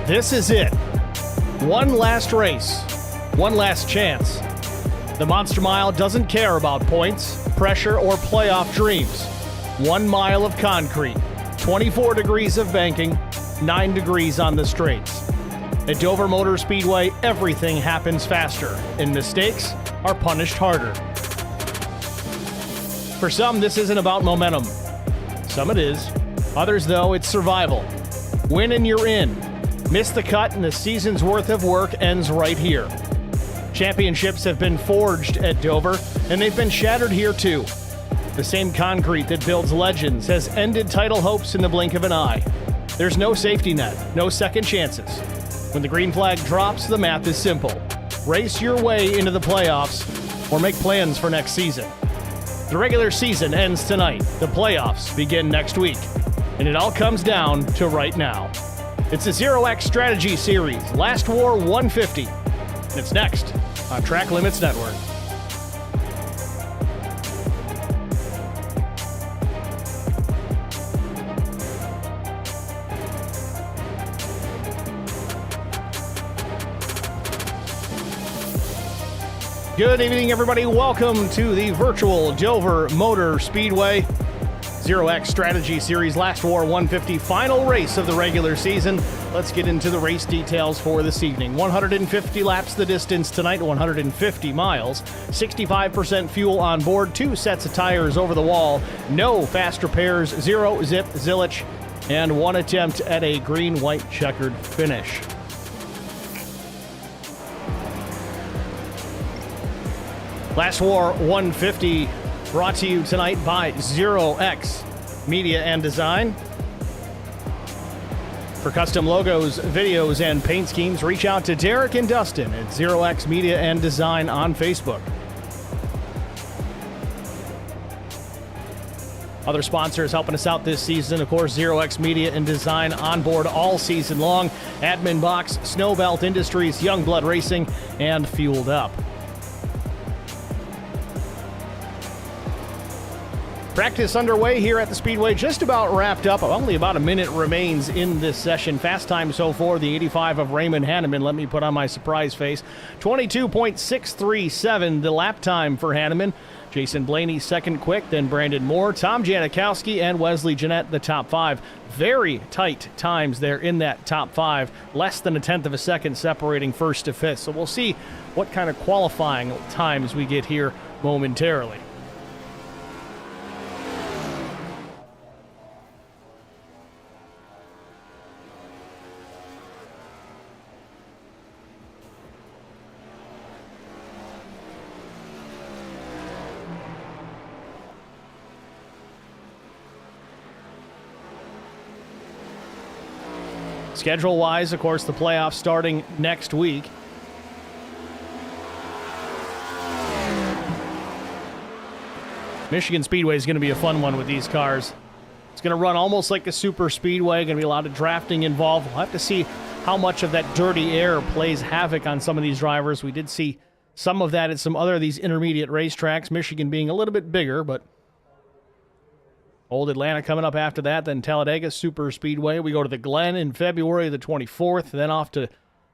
This is it. One last race, one last chance. The Monster Mile doesn't care about points, pressure, or playoff dreams. 1 mile of concrete, 24 degrees of banking, 9 degrees on the straights. At Dover Motor Speedway, everything happens faster, and mistakes are punished harder. For some, this isn't about momentum. Some it is. Others, though, it's survival. Win and you're in. Miss the cut and the season's worth of work ends right here. Championships have been forged at Dover, and they've been shattered here too. The same concrete that builds legends has ended title hopes in the blink of an eye. There's no safety net, no second chances. When the green flag drops, the math is simple. Race your way into the playoffs or make plans for next season. The regular season ends tonight. The playoffs begin next week. And it all comes down to right now. It's the ZeroX Strategy Series, Last War 150. And it's next on Track Limits Network. Good evening, everybody. Welcome to the virtual Dover Motor Speedway ZeroX Strategy Series Last War 150 final race of the regular season. Let's get into the race details for this evening. 150 laps the distance tonight, 150 miles, 65% fuel on board, 2 sets of tires over the wall, no fast repairs, 0 zip zillage, and 1 attempt at a green-white checkered finish. Last War 150 brought to you tonight by ZeroX Media and Design. For custom logos, videos, and paint schemes, reach out to Derek and Dustin at ZeroX Media and Design on Facebook. Other sponsors helping us out this season, of course, ZeroX Media and Design on board all season long. Admin Box, Snowbelt Industries, Youngblood Racing, and Fueled Up. Practice underway here at the Speedway, just about wrapped up. Only about a minute remains in this session. Fast time so far, the 85 of Raymond Hanneman. Let me put on my surprise face. 22.637, the lap time for Hanneman. Jason Blaney second quick, then Brandon Moore, Tom Janikowski, and Wesley Jeanette, the top 5. Very tight times there in that top 5. Less than a tenth of a second separating first to fifth. So we'll see what kind of qualifying times we get here momentarily. Schedule-wise, of course, the playoffs starting next week. Michigan Speedway is going to be a fun one with these cars. It's going to run almost like a super speedway. Going to be a lot of drafting involved. We'll have to see how much of that dirty air plays havoc on some of these drivers. We did see some of that at some other of these intermediate racetracks, Michigan being a little bit bigger, but Old Atlanta coming up after that, then Talladega Super Speedway. We go to the Glen in February the 24th, then off to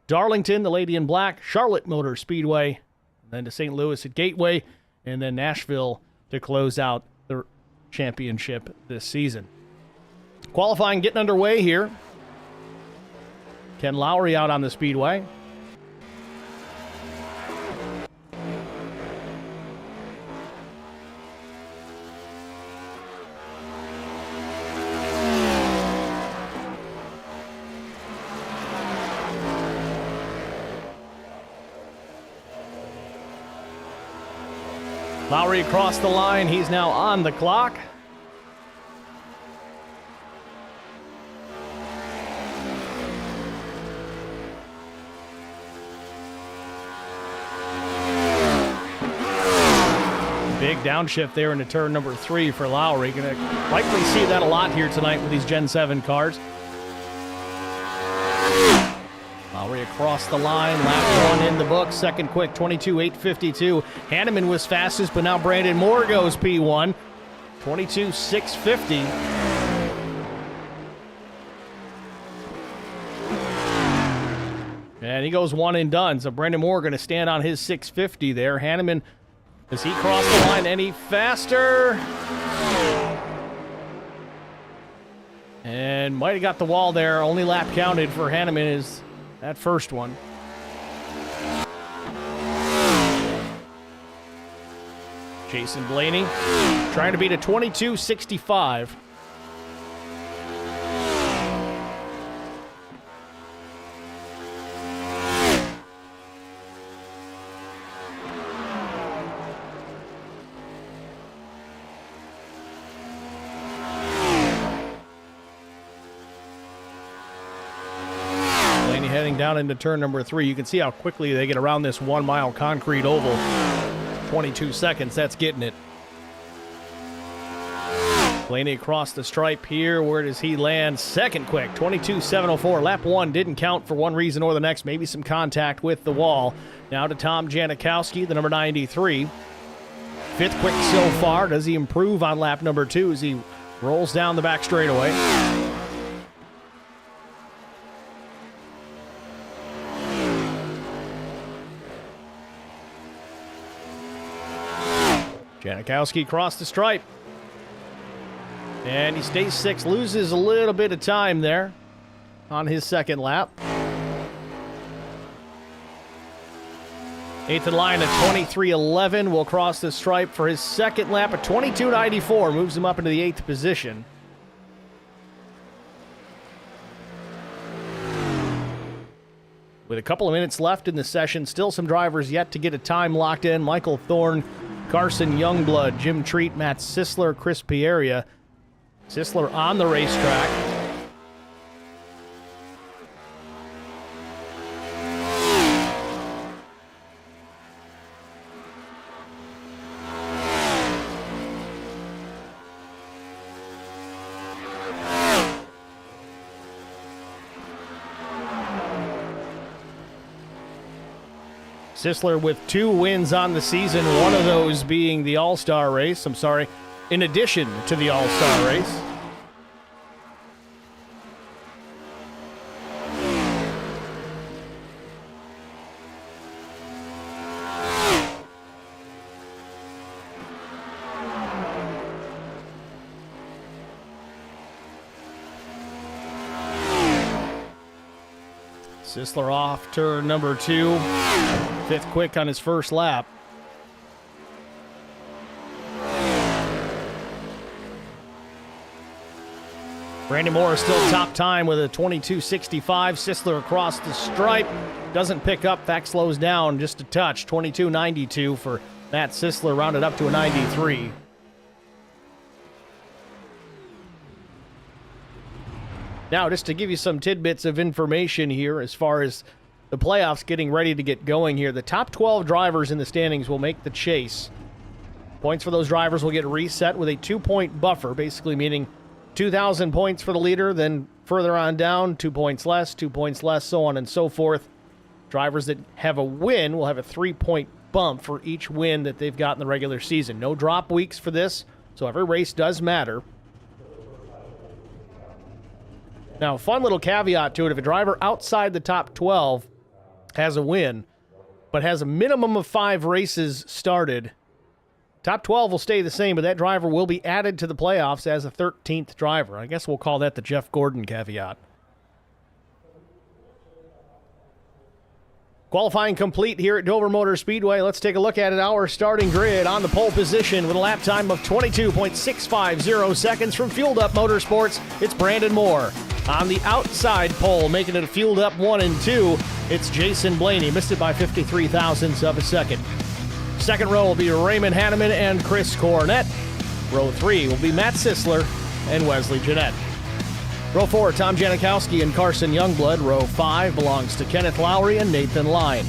Darlington, the Lady in Black, Charlotte Motor Speedway, then to St. Louis at Gateway, and then Nashville to close out the championship this season. Qualifying getting underway here. Ken Lowry out on the Speedway. Lowry across the line. He's now on the clock. Big downshift there into turn number 3 for Lowry. Going to likely see that a lot here tonight with these Gen 7 cars. Lowry across the line, lap 1 in the book, second quick, 22.852. Hanneman was fastest, but now Brandon Moore goes P1, 22.650. And he goes one and done. So Brandon Moore going to stand on his 650 there. Hanneman, does he cross the line any faster? And might have got the wall there. Only lap counted for Hanneman is that first one. Jason Blaney trying to beat a 22.65. Blaney heading down into turn number 3. You can see how quickly they get around this 1 mile concrete oval. 22 seconds, that's getting it. Blaney across the stripe here. Where does he land? Second quick, 22.704. Lap 1 didn't count for one reason or the next. Maybe some contact with the wall. Now to Tom Janikowski, the number 93. Fifth quick so far. Does he improve on lap number 2 as he rolls down the back straightaway? Janikowski crossed the stripe. And he stays 6th, loses a little bit of time there on his second lap. 8th in line at 23.11 will cross the stripe for his second lap at 22.94, moves him up into the 8th position. With a couple of minutes left in the session, still some drivers yet to get a time locked in. Michael Thorne, Carson Youngblood, Jim Treat, Matt Sisler, Chris Pieria. Sisler on the racetrack. Sisler with 2 wins on the season, one of those being the All-Star race. In addition to the All-Star race. Sisler off turn number 2. 5th quick on his first lap. Brandon Moore is still top time with a 22.65. Sisler across the stripe. Doesn't pick up. Fact slows down just a touch. 22.92 for Matt Sisler, rounded up to a 93. Now, just to give you some tidbits of information here as far as the playoffs getting ready to get going here, the top 12 drivers in the standings will make the chase. Points for those drivers will get reset with a 2-point buffer, basically meaning 2,000 points for the leader, then further on down, 2 points less, 2 points less, so on and so forth. Drivers that have a win will have a 3-point bump for each win that they've got in the regular season. No drop weeks for this, so every race does matter. Now, fun little caveat to it, if a driver outside the top 12 has a win, but has a minimum of 5 races started, top 12 will stay the same, but that driver will be added to the playoffs as a 13th driver. I guess we'll call that the Jeff Gordon caveat. Qualifying complete here at Dover Motor Speedway. Let's take a look at it. Our starting grid on the pole position with a lap time of 22.650 seconds from Fueled Up Motorsports. It's Brandon Moore. On the outside pole, making it a Fueled Up 1 and 2, it's Jason Blaney. Missed it by 53 thousandths of a second. Second row will be Raymond Hanneman and Chris Cornett. Row 3 will be Matt Sisler and Wesley Jeanette. Row 4, Tom Janikowski and Carson Youngblood. Row 5 belongs to Kenneth Lowry and Nathan Line.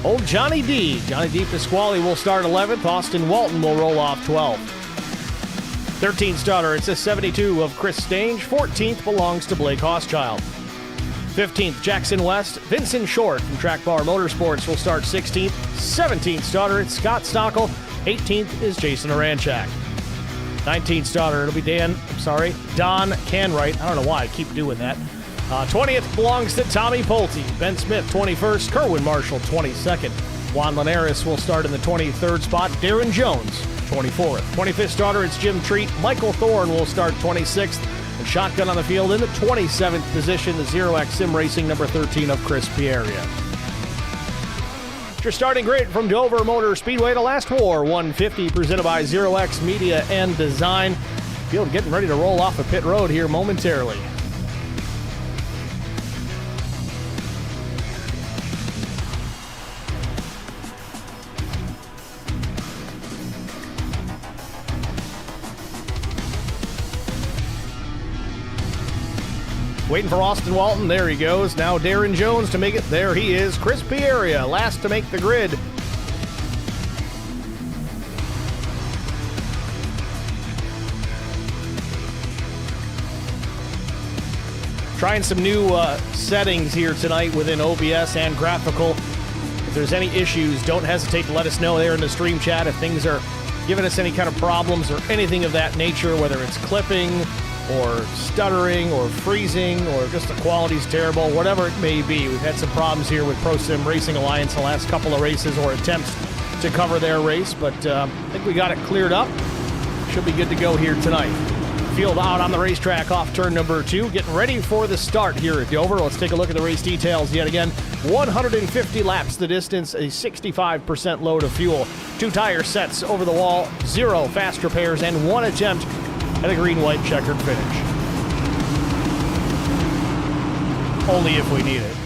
Old Johnny D. Johnny D. Pasquale will start 11th. Austin Walton will roll off 12th. 13th starter, it's a 72 of Chris Stange. 14th belongs to Blake Hochschild. 15th, Jackson West. Vincent Short from Track Bar Motorsports will start 16th. 17th starter, it's Scott Stockel. 18th is Jason Aranchak. 19th starter, it'll be Don Canwright. I don't know why I keep doing that. 20th belongs to Tommy Pulte. Ben Smith, 21st. Kerwin Marshall, 22nd. Juan Linares will start in the 23rd spot. Darren Jones, 24th. 25th starter, it's Jim Treat. Michael Thorne will start 26th. And shotgun on the field in the 27th position, the ZeroX Sim Racing number 13 of Chris Pieria. Your starting grid from Dover Motor Speedway to Last War 150, presented by ZeroX Media and Design. Field getting ready to roll off of pit road here momentarily. Waiting for Austin Walton. There he goes. Now Darren Jones to make it. There he is. Chris Pieria, last to make the grid. Trying some new settings here tonight within OBS and graphical. If there's any issues, don't hesitate to let us know there in the stream chat if things are giving us any kind of problems or anything of that nature, whether it's clipping or stuttering or freezing or just the quality's terrible, whatever it may be. We've had some problems here with Pro Sim Racing Alliance the last couple of races or attempts to cover their race, but I think we got it cleared up. Should be good to go here tonight. Field out on the racetrack off turn number 2, getting ready for the start here at Dover. Let's take a look at the race details yet again. 150 laps the distance, a 65% load of fuel, 2 tire sets over the wall, 0 fast repairs, and 1 attempt at a green-white checkered finish. Only if we need it.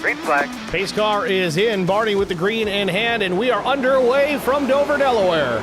Green flag. Pace car is in, Barney with the green in hand, and we are underway from Dover, Delaware.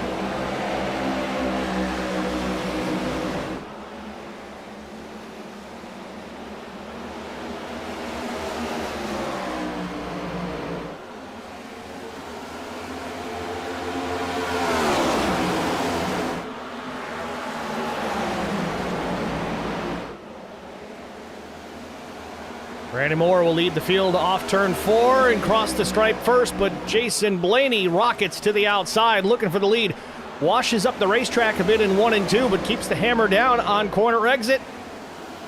Randy Moore will lead the field off turn 4 and cross the stripe first, but Jason Blaney rockets to the outside looking for the lead. Washes up the racetrack a bit in 1 and 2, but keeps the hammer down on corner exit.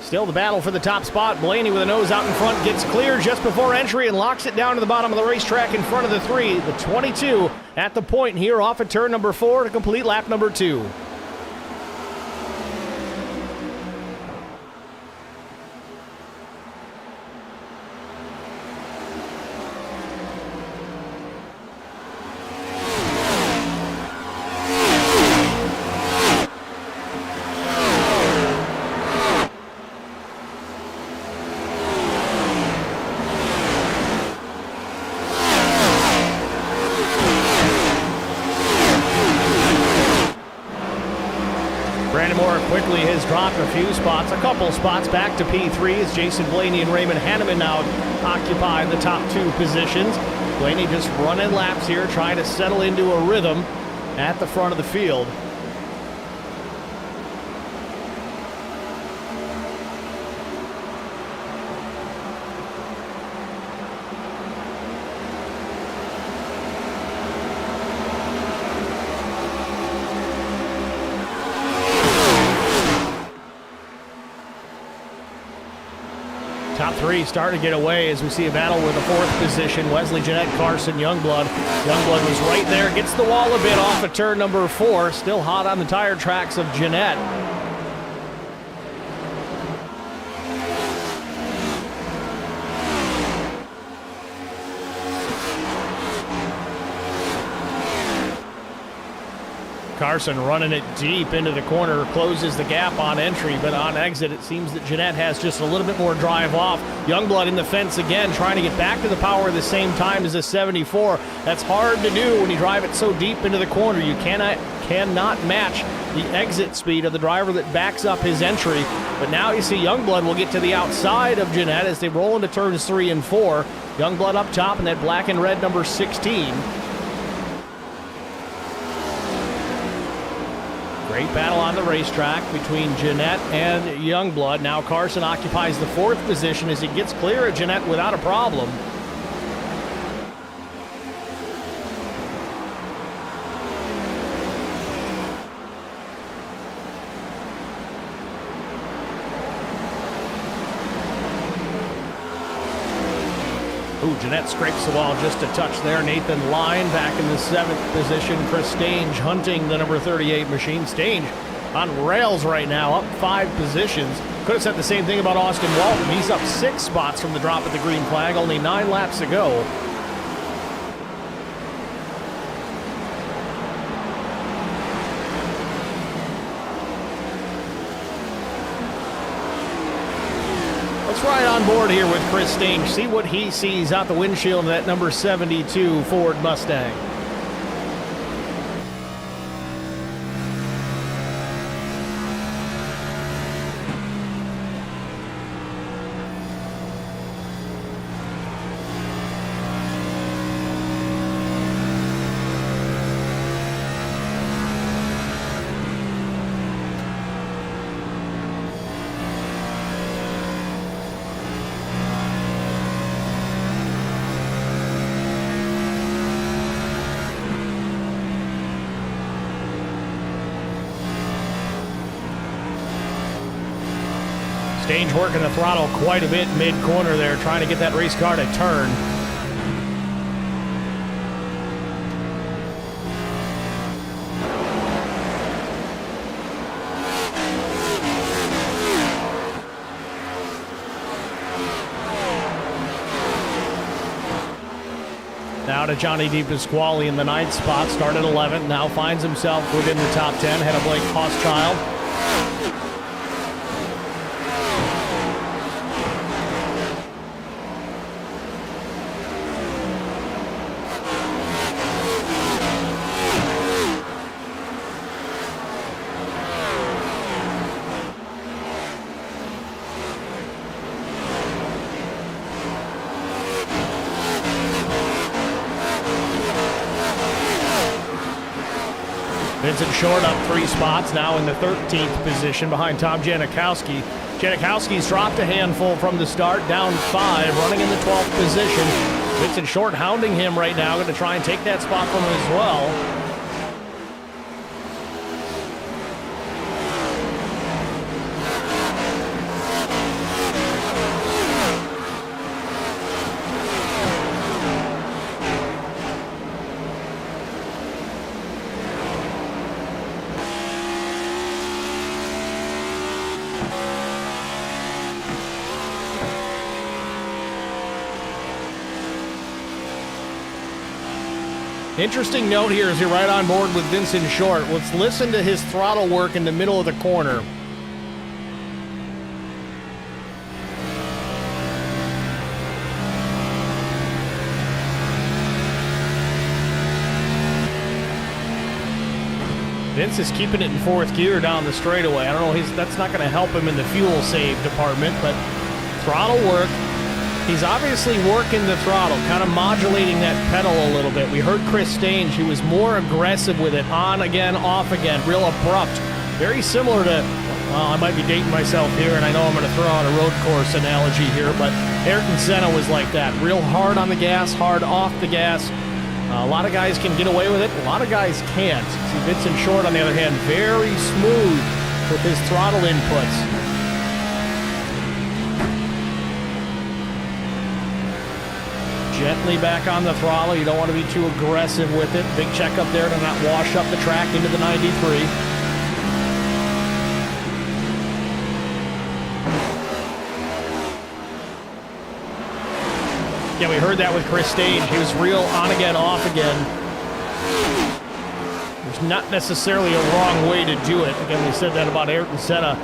Still the battle for the top spot. Blaney with a nose out in front gets clear just before entry and locks it down to the bottom of the racetrack in front of the 3. The 22 at the point here off of turn number 4 to complete lap number 2. Quickly has dropped a few spots, a couple spots back to P3 as Jason Blaney and Raymond Hanneman now occupy the top 2 positions. Blaney just running laps here, trying to settle into a rhythm at the front of the field. Top 3 starting to get away as we see a battle with the 4th position. Wesley Jeanette, Carson Youngblood. Youngblood was right there, gets the wall a bit off of turn number 4. Still hot on the tire tracks of Jeanette. Carson running it deep into the corner, closes the gap on entry, but on exit it seems that Jeanette has just a little bit more drive off. Youngblood in the fence again, trying to get back to the power at the same time as a 74. That's hard to do when you drive it so deep into the corner. You cannot match the exit speed of the driver that backs up his entry. But now you see Youngblood will get to the outside of Jeanette as they roll into turns 3 and 4. Youngblood up top in that black and red number 16. Great battle on the racetrack between Jeanette and Youngblood. Now Carson occupies the 4th position as he gets clear of Jeanette without a problem. Ooh, Jeanette scrapes the wall just a touch there. Nathan Line back in the 7th position. Chris Stange hunting the number 38 machine. Stange on rails right now, up 5 positions. Could have said the same thing about Austin Walton. He's up 6 spots from the drop at the green flag, only 9 laps to go. Let's ride on board here with Chris Stange, see what he sees out the windshield of that number 72 Ford Mustang. Stange working the throttle quite a bit mid-corner there, trying to get that race car to turn. Now to Johnny DePasquale in the 9th spot, started 11th, now finds himself within the top 10, ahead of Blake Hochschild. Vincent Short up 3 spots, now in the 13th position behind Tom Janikowski. Janikowski's dropped a handful from the start, down 5, running in the 12th position. Vincent Short hounding him right now, going to try and take that spot from him as well. Interesting note here as you're right on board with Vincent Short. Let's listen to his throttle work in the middle of the corner. Vince is keeping it in 4th gear down the straightaway. I don't know, that's not going to help him in the fuel save department, but throttle work. He's obviously working the throttle, kind of modulating that pedal a little bit. We heard Chris Stange, he was more aggressive with it, on again, off again, real abrupt. Very similar to, well, I might be dating myself here, and I know I'm going to throw out a road course analogy here, but Ayrton Senna was like that. Real hard on the gas, hard off the gas. A lot of guys can get away with it, a lot of guys can't. See, Vincent Short, on the other hand, very smooth with his throttle inputs. Gently back on the throttle. You don't want to be too aggressive with it. Big check up there to not wash up the track into the 93. Yeah, we heard that with Chris Stange. He was real on again, off again. There's not necessarily a wrong way to do it. Again, we said that about Ayrton Senna.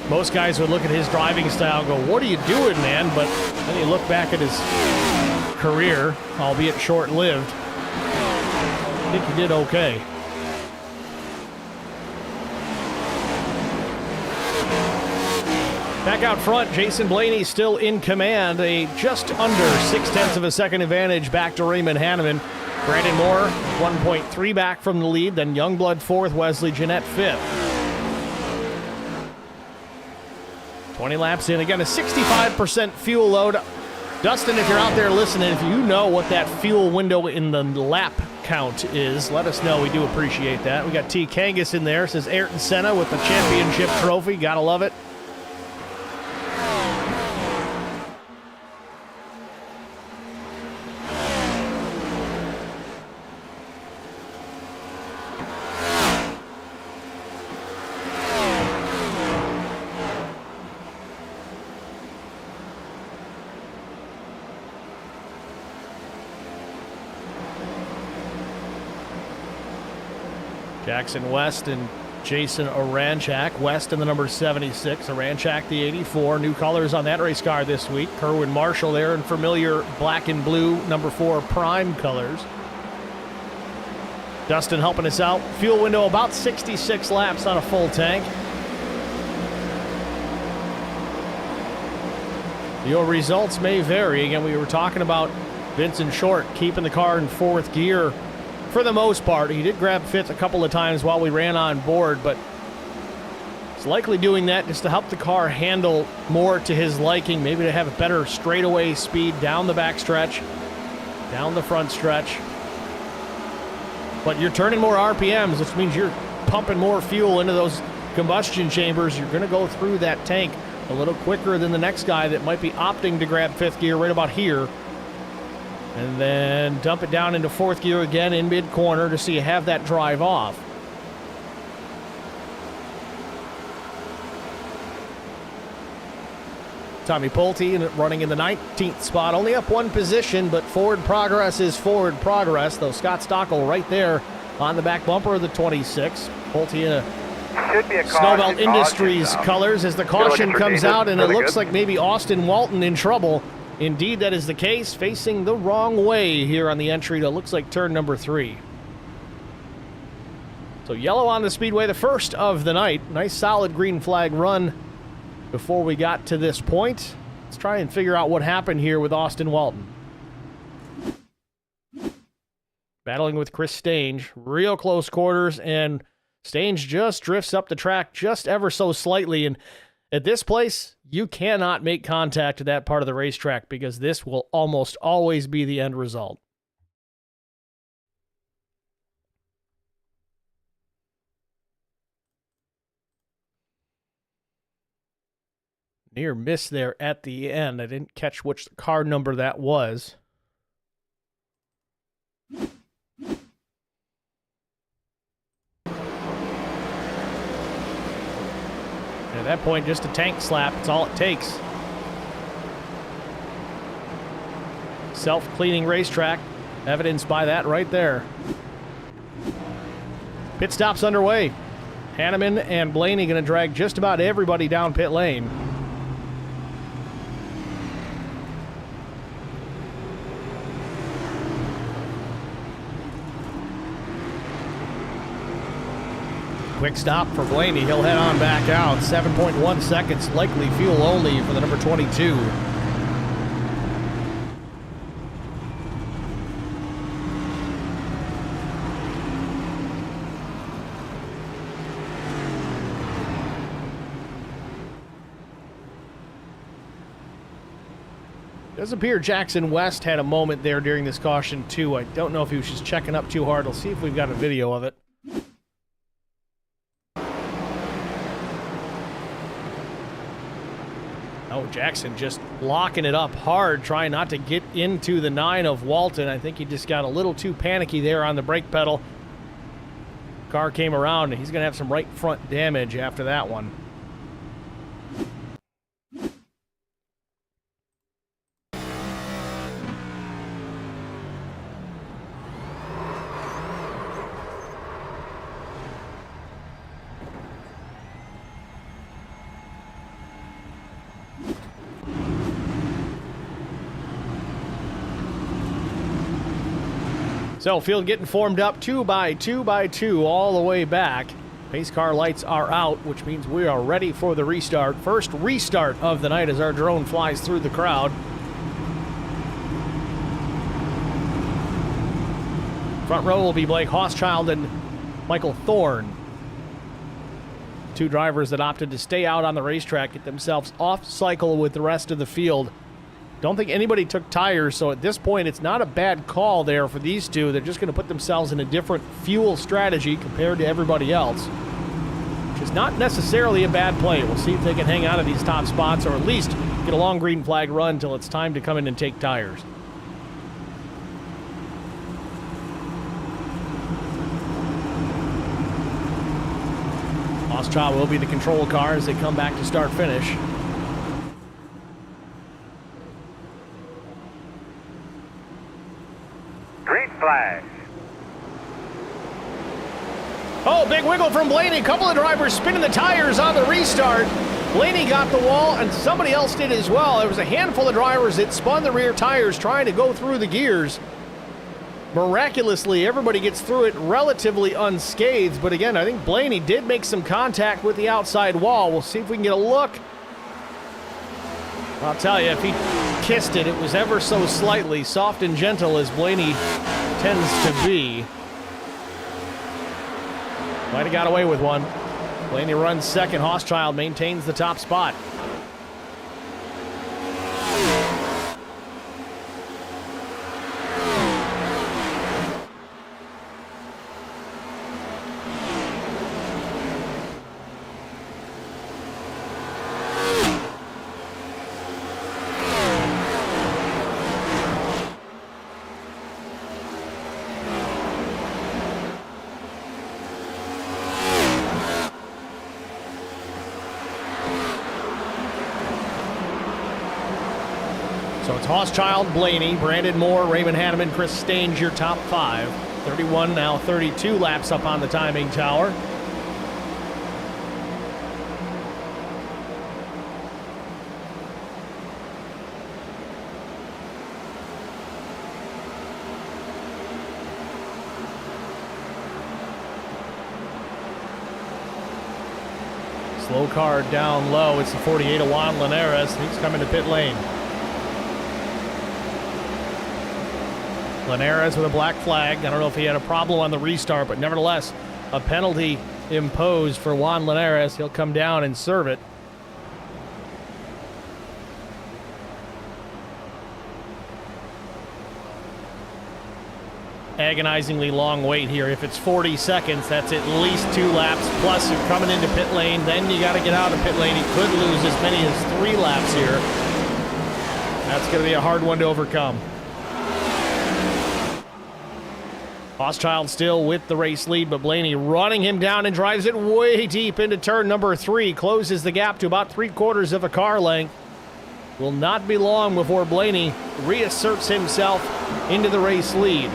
Most guys would look at his driving style and go, what are you doing, man? But then you look back at his career, albeit short-lived. I think he did okay. Back out front, Jason Blaney still in command. A just under 0.6 of a second advantage back to Raymond Hanneman. Brandon Moore, 1.3 back from the lead, then Youngblood fourth, Wesley Jeanette fifth. 20 laps in, again, a 65% fuel load. Dustin, if you're out there listening, if you know what that fuel window in the lap count is, let us know. We do appreciate that. We got T. Kangas in there, says Ayrton Senna with the championship trophy. Gotta love it. Jackson West and Jason Aranchak. West in the number 76, Aranchak the 84. New colors on that race car this week. Kerwin Marshall there in familiar black and blue number 4 prime colors. Dustin helping us out. Fuel window about 66 laps on a full tank. Your results may vary. Again, we were talking about Vincent Short keeping the car in 4th gear for the most part. He did grab 5th a couple of times while we ran on board, but he's likely doing that just to help the car handle more to his liking, maybe to have a better straightaway speed down the back stretch, down the front stretch. But you're turning more RPMs, which means you're pumping more fuel into those combustion chambers. You're going to go through that tank a little quicker than the next guy that might be opting to grab 5th gear right about here, and then dump it down into 4th gear again in mid-corner to so you have that drive off. Tommy Pulte running in the 19th spot, only up 1 position, but forward progress is forward progress, though Scott Stockel right there on the back bumper of the 26. Pulte in a Snowbelt Industries colors as the caution comes out, and it looks like maybe Austin Walton in trouble. Indeed, that is the case, facing the wrong way here on the entry to looks like turn number 3. So yellow on the Speedway, the first of the night. Nice solid green flag run before we got to this point. Let's try and figure out what happened here with Austin Walton. Battling with Chris Stange, real close quarters, and Stange just drifts up the track just ever so slightly, and at this place, you cannot make contact to that part of the racetrack because this will almost always be the end result. Near miss there at the end. I didn't catch which car number that was. At that point, just a tank slap. It's all it takes. Self-cleaning racetrack, evidenced by that right there. Pit stop's underway. Hanneman and Blaney going to drag just about everybody down pit lane. Quick stop for Blaney. He'll head on back out. 7.1 seconds, likely fuel only for the number 22. It does appear Jackson West had a moment there during this caution too. I don't know if he was just checking up too hard. We'll see if we've got a video of it. Oh, Jackson just locking it up hard, trying not to get into the 9 of Walton. I think he just got a little too panicky there on the brake pedal. Car came around, and he's going to have some right front damage after that one. So field getting formed up 2 by 2 by 2 all the way back. Pace car lights are out, which means we are ready for the restart. First restart of the night as our drone flies through the crowd. Front row will be Blake Hochschild and Michael Thorne. Two drivers that opted to stay out on the racetrack, get themselves off cycle with the rest of the field. Don't think anybody took tires, so at this point it's not a bad call there for these two. They're just going to put themselves in a different fuel strategy compared to everybody else, which is not necessarily a bad play. We'll see if they can hang out of these top spots or at least get a long green flag run until it's time to come in and take tires. Hochschild will be the control car as they come back to start-finish. Green flag. Oh, big wiggle from Blaney. A couple of drivers spinning the tires on the restart. Blaney got the wall, and somebody else did as well. There was a handful of drivers that spun the rear tires trying to go through the gears. Miraculously, everybody gets through it relatively unscathed. But again, I think Blaney did make some contact with the outside wall. We'll see if we can get a look. I'll tell you, if he kissed it, it was ever so slightly, soft and gentle as Blaney tends to be. Might have got away with one. Blaney runs second. Hochschild maintains the top spot. So it's Hochschild, Blaney, Brandon Moore, Raymond Hanneman, Chris Stange, your top five. 31, now 32 laps up on the timing tower. Slow car down low. It's the 48 of Juan Linares. He's coming to pit lane. Linares with a black flag. I don't know if he had a problem on the restart, but nevertheless, a penalty imposed for Juan Linares. He'll come down and serve it. Agonizingly long wait here. If it's 40 seconds, that's at least 2 laps. Plus, you're coming into pit lane, then you got to get out of pit lane. He could lose as many as 3 laps here. That's going to be a hard one to overcome. Hochschild still with the race lead, but Blaney running him down and drives it way deep into turn number 3. Closes the gap to about 3/4 of a car length. Will not be long before Blaney reasserts himself into the race lead.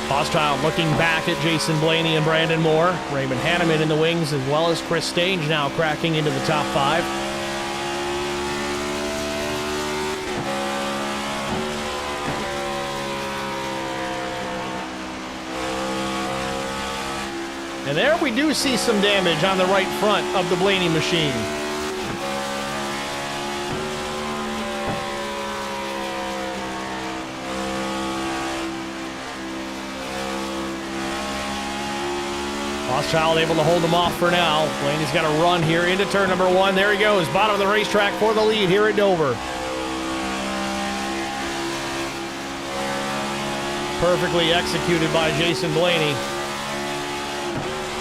Hochschild looking back at Jason Blaney and Brandon Moore. Raymond Hanneman in the wings, as well as Chris Stange now cracking into the top 5. And there we do see some damage on the right front of the Blaney machine. Hochschild able to hold him off for now. Blaney's got a run here into turn number 1. There he goes, bottom of the racetrack for the lead here at Dover. Perfectly executed by Jason Blaney.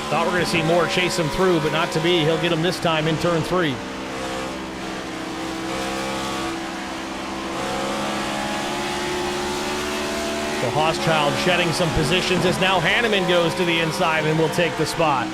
Thought we're going to see Moore chase him through, but not to be. He'll get him this time in turn 3. So Hochschild shedding some positions as now Hanneman goes to the inside and will take the spot.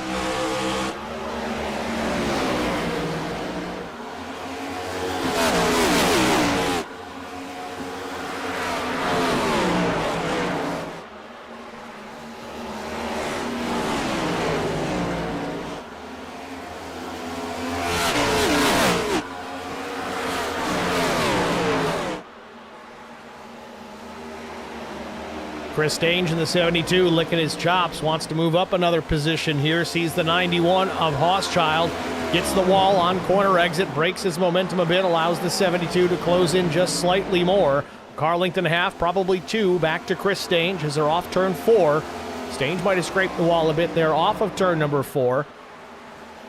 Chris Stange in the 72 licking his chops, wants to move up another position here, sees the 91 of Hochschild, gets the wall on corner exit, breaks his momentum a bit, allows the 72 to close in just slightly more. Car length and a half, probably 2, back to Chris Stange as they're off turn 4. Stange might have scraped the wall a bit there off of turn number 4.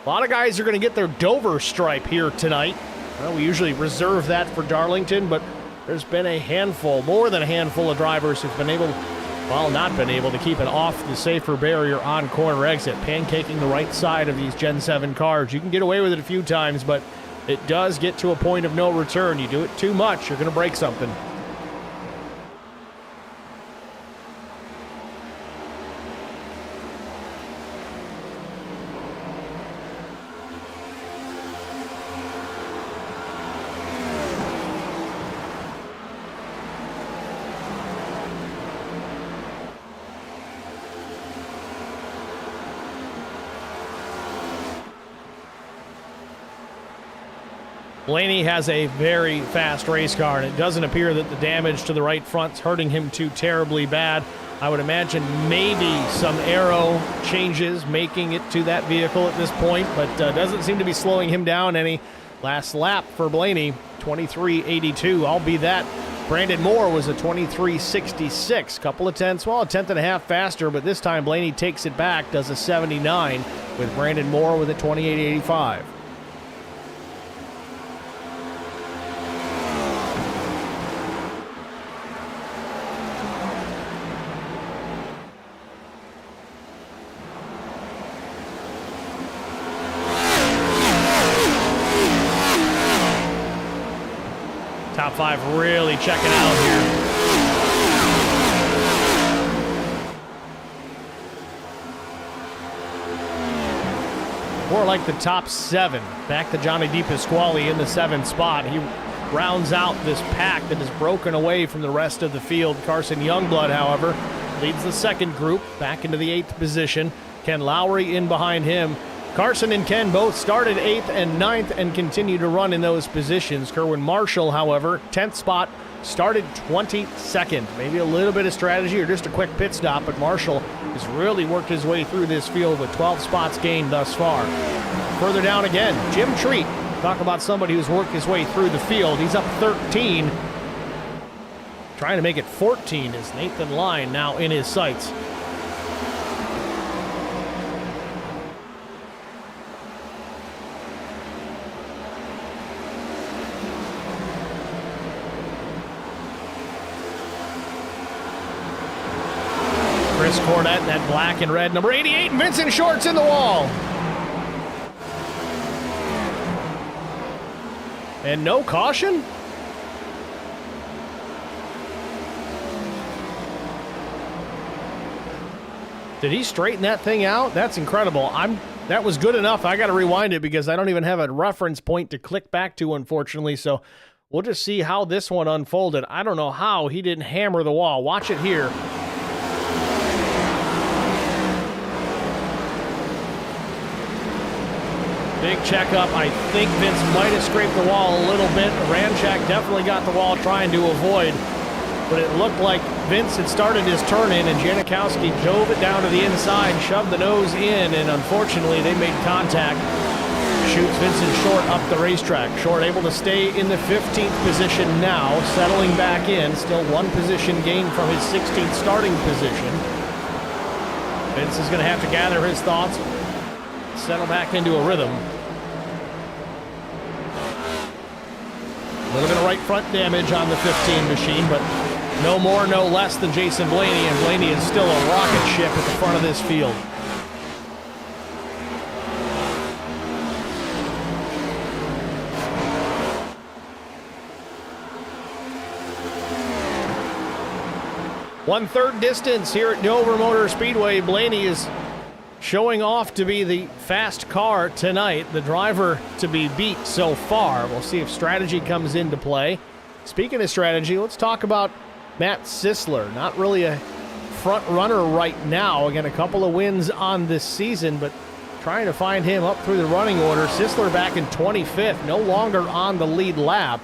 A lot of guys are going to get their Dover stripe here tonight. Well, we usually reserve that for Darlington, but there's been a handful, more than a handful of drivers who've been able, well, not been able to keep it off the safer barrier on corner exit, pancaking the right side of these Gen 7 cars. You can get away with it a few times, but it does get to a point of no return. You do it too much, you're going to break something. Blaney has a very fast race car, and it doesn't appear that the damage to the right front's hurting him too terribly bad. I would imagine maybe some aero changes making it to that vehicle at this point, but doesn't seem to be slowing him down any. Last lap for Blaney, 23.82. I'll be that. Brandon Moore was a 23.66. Couple of tenths, well, a tenth and a half faster, but this time Blaney takes it back, does a 79, with Brandon Moore with a 28.85. Top 5 really checking out here. More like the top 7. Back to Johnny DePasquale in the 7th spot. He rounds out this pack that is broken away from the rest of the field. Carson Youngblood, however, leads the second group back into the 8th position. Ken Lowry in behind him. Carson and Ken both started 8th and 9th and continue to run in those positions. Kerwin Marshall, however, 10th spot, started 22nd. Maybe a little bit of strategy or just a quick pit stop, but Marshall has really worked his way through this field with 12 spots gained thus far. Further down again, Jim Treat. Talk about somebody who's worked his way through the field. He's up 13. Trying to make it 14 is Nathan Line now in his sights. Chris Cornett in that black and red, number 88, and Vincent Short's in the wall. And no caution? Did he straighten that thing out? That's incredible. That was good enough. I got to rewind it because I don't even have a reference point to click back to, unfortunately. So we'll just see how this one unfolded. I don't know how he didn't hammer the wall. Watch it here. Big checkup. I think Vince might have scraped the wall a little bit. Ranchak definitely got the wall trying to avoid, but it looked like Vince had started his turn in and Janikowski drove it down to the inside, shoved the nose in, and unfortunately they made contact. Shoots Vincent Short up the racetrack. Short able to stay in the 15th position now, settling back in. Still one position gained from his 16th starting position. Vince is going to have to gather his thoughts, settle back into a rhythm. A little bit of right front damage on the 15 machine, but no more, no less than Jason Blaney, and Blaney is still a rocket ship at the front of this field. One-third distance here at Dover Motor Speedway. Blaney is showing off to be the fast car tonight, the driver to be beat so far. We'll see if strategy comes into play. Speaking of strategy, let's talk about Matt Sisler. Not really a front runner right now. Again, a couple of wins on this season, but trying to find him up through the running order. Sisler back in 25th, no longer on the lead lap.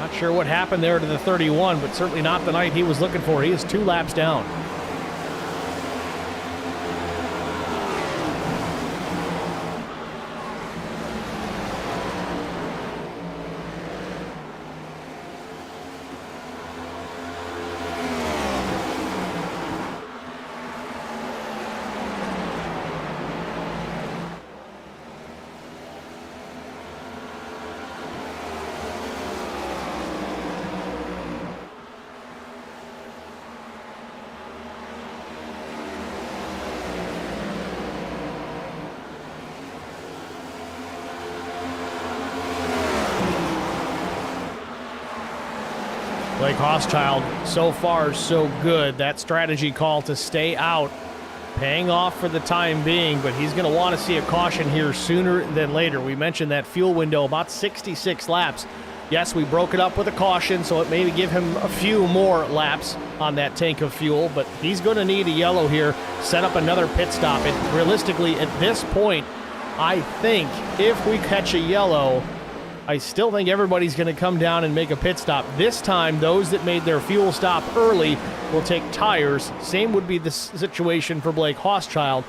Not sure what happened there to the 31, but certainly not the night he was looking for. He is 2 laps down. Blake Hochschild, so far so good. That strategy call to stay out, paying off for the time being, but he's going to want to see a caution here sooner than later. We mentioned that fuel window, about 66 laps. Yes, we broke it up with a caution, so it may give him a few more laps on that tank of fuel, but he's going to need a yellow here, set up another pit stop. And realistically, at this point, I think if we catch a yellow, I still think everybody's going to come down and make a pit stop. This time, those that made their fuel stop early will take tires. Same would be the situation for Blake Hochschild,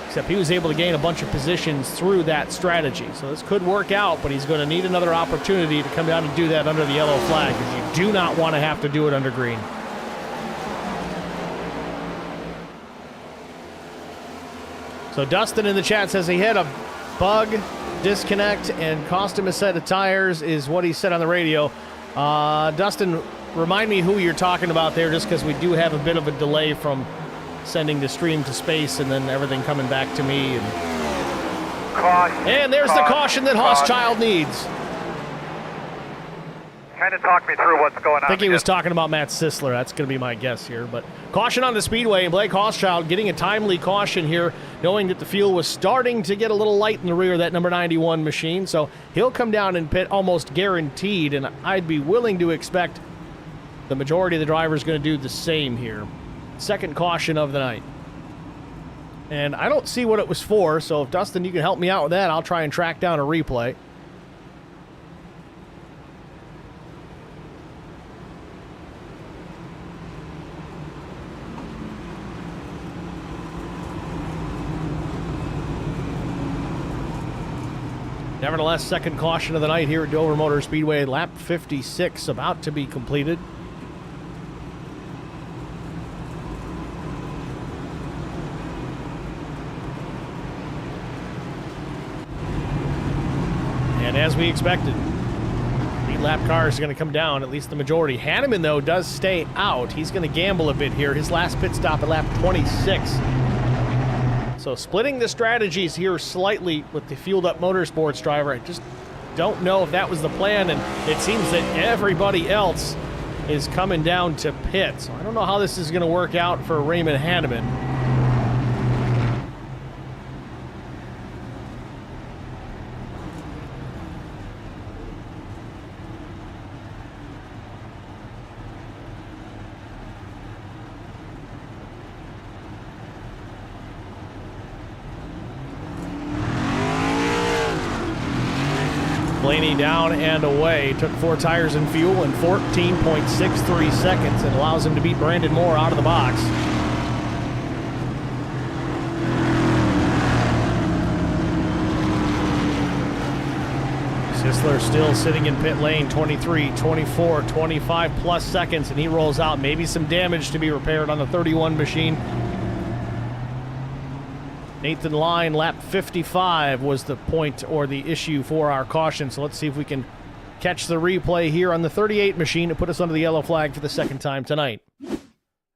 except he was able to gain a bunch of positions through that strategy. So this could work out, but he's going to need another opportunity to come down and do that under the yellow flag, because you do not want to have to do it under green. So Dustin in the chat says he had a bug, disconnect, and cost him a set of tires, is what he said on the radio. Dustin, remind me who you're talking about there, just because we do have a bit of a delay from sending the stream to space and then everything coming back to me. And there's the caution that Hochschild needs. Kind of talk me through what's going on. I think he was talking about Matt Sisler. That's going to be my guess here. But caution on the Speedway, and Blake Hochschild getting a timely caution here, knowing that the fuel was starting to get a little light in the rear of that number 91 machine. So he'll come down and pit almost guaranteed, and I'd be willing to expect the majority of the drivers going to do the same here. Second caution of the night. And I don't see what it was for, so if Dustin, you can help me out with that, I'll try and track down a replay. Nevertheless, second caution of the night here at Dover Motor Speedway. Lap 56 about to be completed. And as we expected, lead lap cars are going to come down, at least the majority. Hanneman, though, does stay out. He's going to gamble a bit here. His last pit stop at lap 26. So splitting the strategies here slightly with the fueled up motorsports driver. I just don't know if that was the plan, and it seems that everybody else is coming down to pit. So I don't know how this is going to work out for Raymond Hanneman. Blaney down and away. Took 4 tires and fuel in 14.63 seconds and allows him to beat Brandon Moore out of the box. Sisler still sitting in pit lane, 23, 24, 25 plus seconds, and he rolls out. Maybe some damage to be repaired on the 31 machine. Nathan Line, lap 55 was the point or the issue for our caution. So let's see if we can catch the replay here on the 38 machine to put us under the yellow flag for the second time tonight.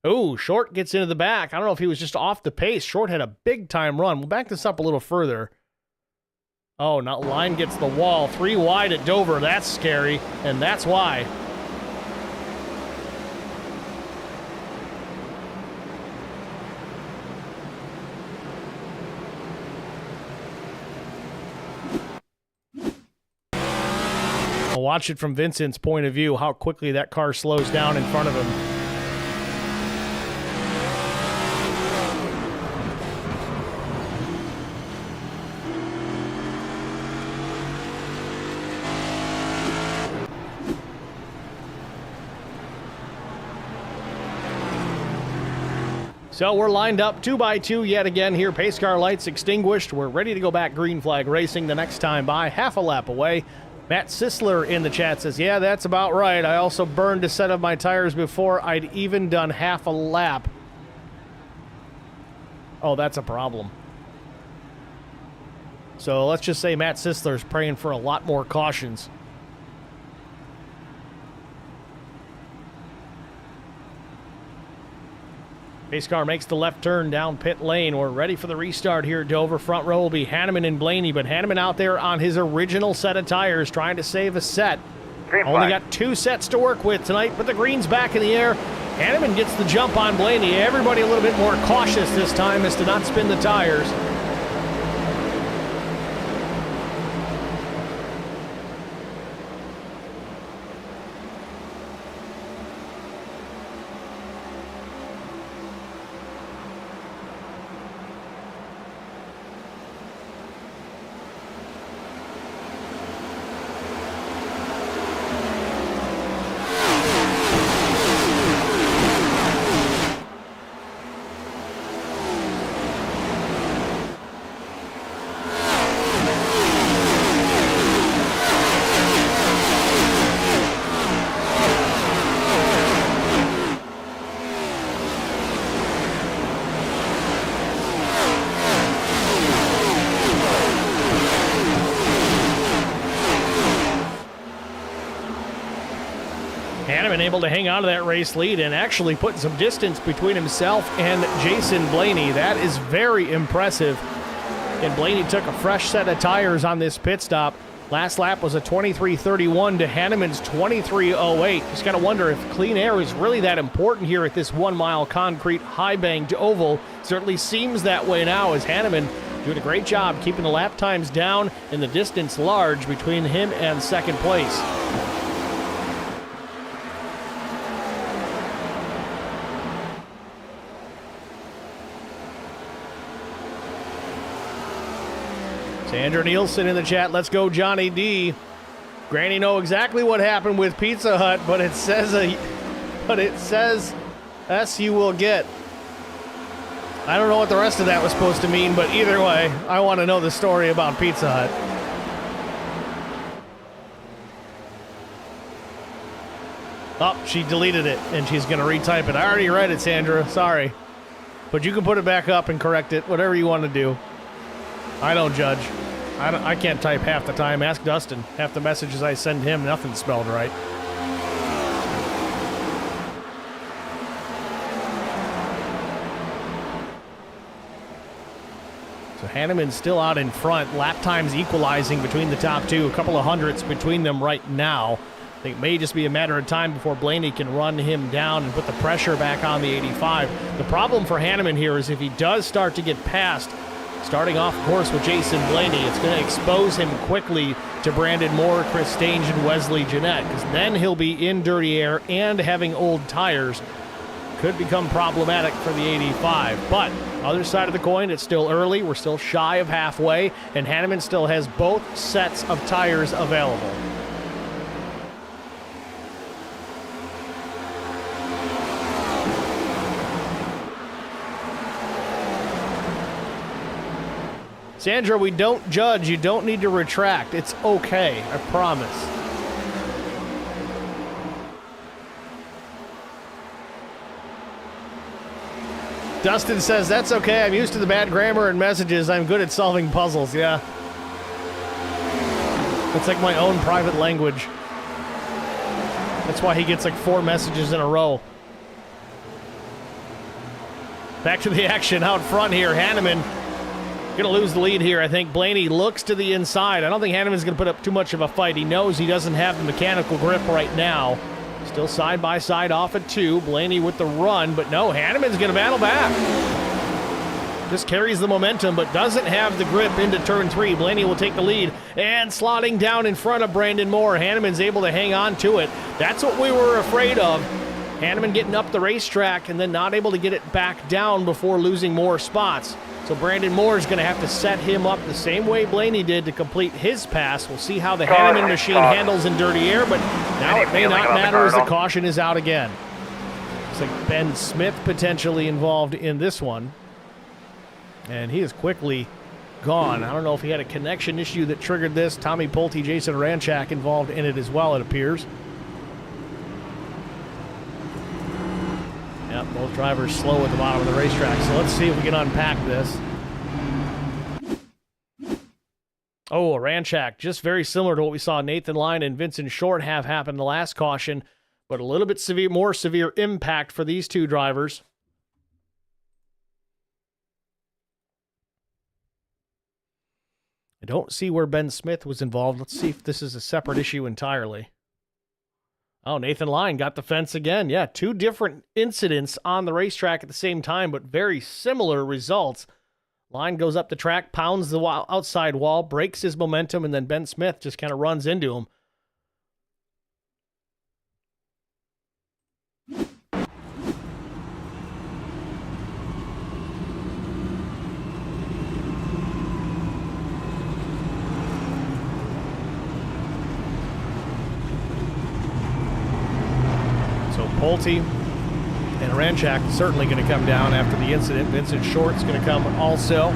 Oh, Short gets into the back. I don't know if he was just off the pace. Short had a big time run. We'll back this up a little further. Oh, now Line gets the wall. 3 wide at Dover. That's scary, and that's why. I'll watch it from Vincent's point of view, how quickly that car slows down in front of him. So we're lined up 2x2 yet again here. Pace car lights extinguished. We're ready to go back green flag racing the next time by, half a lap away. Matt Sisler in the chat says, yeah, that's about right. I also burned a set of my tires before I'd even done half a lap. Oh, that's a problem. So let's just say Matt Sisler's praying for a lot more cautions. Pace car makes the left turn down pit lane. We're ready for the restart here at Dover. Front row will be Hanneman and Blaney, but Hanneman out there on his original set of tires trying to save a set. Only got 2 sets to work with tonight, but the green's back in the air. Hanneman gets the jump on Blaney. Everybody a little bit more cautious this time as to not spin the tires. Hanneman able to hang on to that race lead and actually put some distance between himself and Jason Blaney. That is very impressive. And Blaney took a fresh set of tires on this pit stop. Last lap was a 23.31 to Hanneman's 23.08. Just got to wonder if clean air is really that important here at this 1 mile concrete high banked oval. Certainly seems that way now as Hanneman doing a great job keeping the lap times down and the distance large between him and second place. Sandra Nielsen in the chat. Let's go, Johnny D. Granny know exactly what happened with Pizza Hut, but it says S you will get. I don't know what the rest of that was supposed to mean, but either way, I want to know the story about Pizza Hut. Oh, she deleted it, and she's going to retype it. I already read it, Sandra. Sorry. But you can put it back up and correct it, whatever you want to do. I don't judge. I can't type half the time. Ask Dustin. Half the messages I send him, nothing's spelled right. So Hanneman's still out in front. Lap times equalizing between the top two. A couple of hundredths between them right now. I think it may just be a matter of time before Blaney can run him down and put the pressure back on the 85. The problem for Hanneman here is if he does start to get past, starting off, of course, with Jason Blaney, it's going to expose him quickly to Brandon Moore, Chris Stange, and Wesley Jeanette, because then he'll be in dirty air and having old tires. Could become problematic for the 85. But other side of the coin, it's still early. We're still shy of halfway, and Hanneman still has both sets of tires available. Sandra, we don't judge. You don't need to retract. It's okay. I promise. Dustin says, that's okay. I'm used to the bad grammar and messages. I'm good at solving puzzles. Yeah. It's like my own private language. That's why he gets like 4 messages in a row. Back to the action out front here. Hanneman going to lose the lead here. I think Blaney looks to the inside. I don't think Hanneman's going to put up too much of a fight. He knows he doesn't have the mechanical grip right now. Still side by side off at 2. Blaney with the run, but no, Hanneman's going to battle back. Just carries the momentum, but doesn't have the grip into turn 3. Blaney will take the lead and slotting down in front of Brandon Moore. Hanneman's able to hang on to it. That's what we were afraid of. Hanneman getting up the racetrack and then not able to get it back down before losing more spots. So Brandon Moore is going to have to set him up the same way Blaney did to complete his pass. We'll see how the Hanneman machine handles in dirty air, but now it may not matter as the caution is out again. Looks like Ben Smith potentially involved in this one. And he is quickly gone. I don't know if he had a connection issue that triggered this. Tommy Pulte, Jason Ranchak involved in it as well, it appears. Yep, both drivers slow at the bottom of the racetrack. So let's see if we can unpack this. Oh, Ranchak, just very similar to what we saw Nathan Lyon and Vincent Short have happen in the last caution, but a little bit more severe impact for these two drivers. I don't see where Ben Smith was involved. Let's see if this is a separate issue entirely. Oh, Nathan Lyon got the fence again. Yeah, two different incidents on the racetrack at the same time, but very similar results. Lyon goes up the track, pounds the outside wall, breaks his momentum, and then Ben Smith just kind of runs into him. So Pulte and Ranchak certainly going to come down after the incident. Vincent Short's going to come also.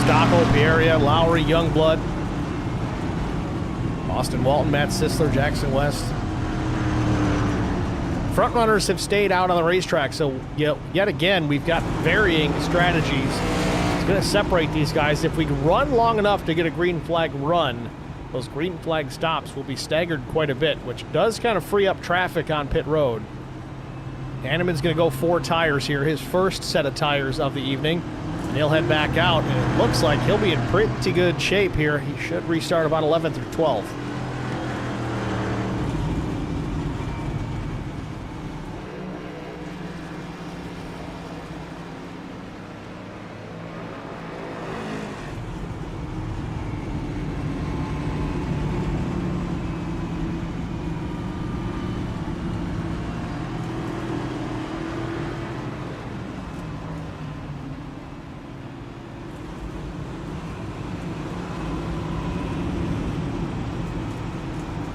Stockel, Pieria, Lowry, Youngblood, Austin Walton, Matt Sisler, Jackson West. Front runners have stayed out on the racetrack, so yet again, we've got varying strategies. It's going to separate these guys. If we run long enough to get a green flag run, those green flag stops will be staggered quite a bit, which does kind of free up traffic on pit road. Hanneman's going to go 4 tires here, his first set of tires of the evening. And he'll head back out, and it looks like he'll be in pretty good shape here. He should restart about 11th or 12th.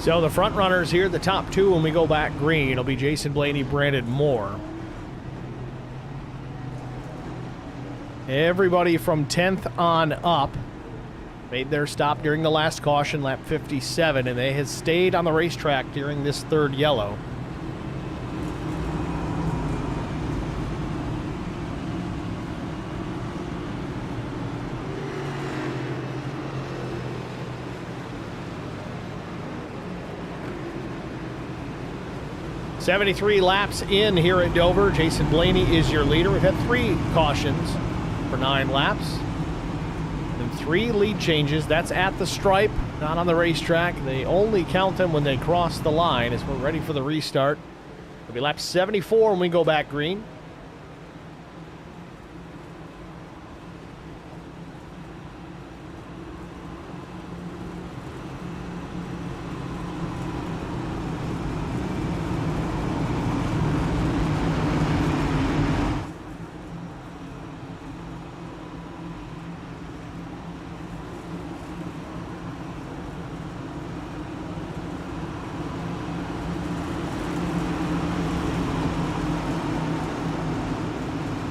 So the front runners here, the top two when we go back green, it'll be Jason Blaney, Brandon Moore. Everybody from 10th on up made their stop during the last caution, lap 57, and they have stayed on the racetrack during this third yellow. .73 laps in here at Dover. Jason Blaney is your leader. We've had 3 cautions for 9 laps. And 3 lead changes. That's at the stripe, not on the racetrack. They only count them when they cross the line as we're ready for the restart. It'll be lap 74 when we go back green.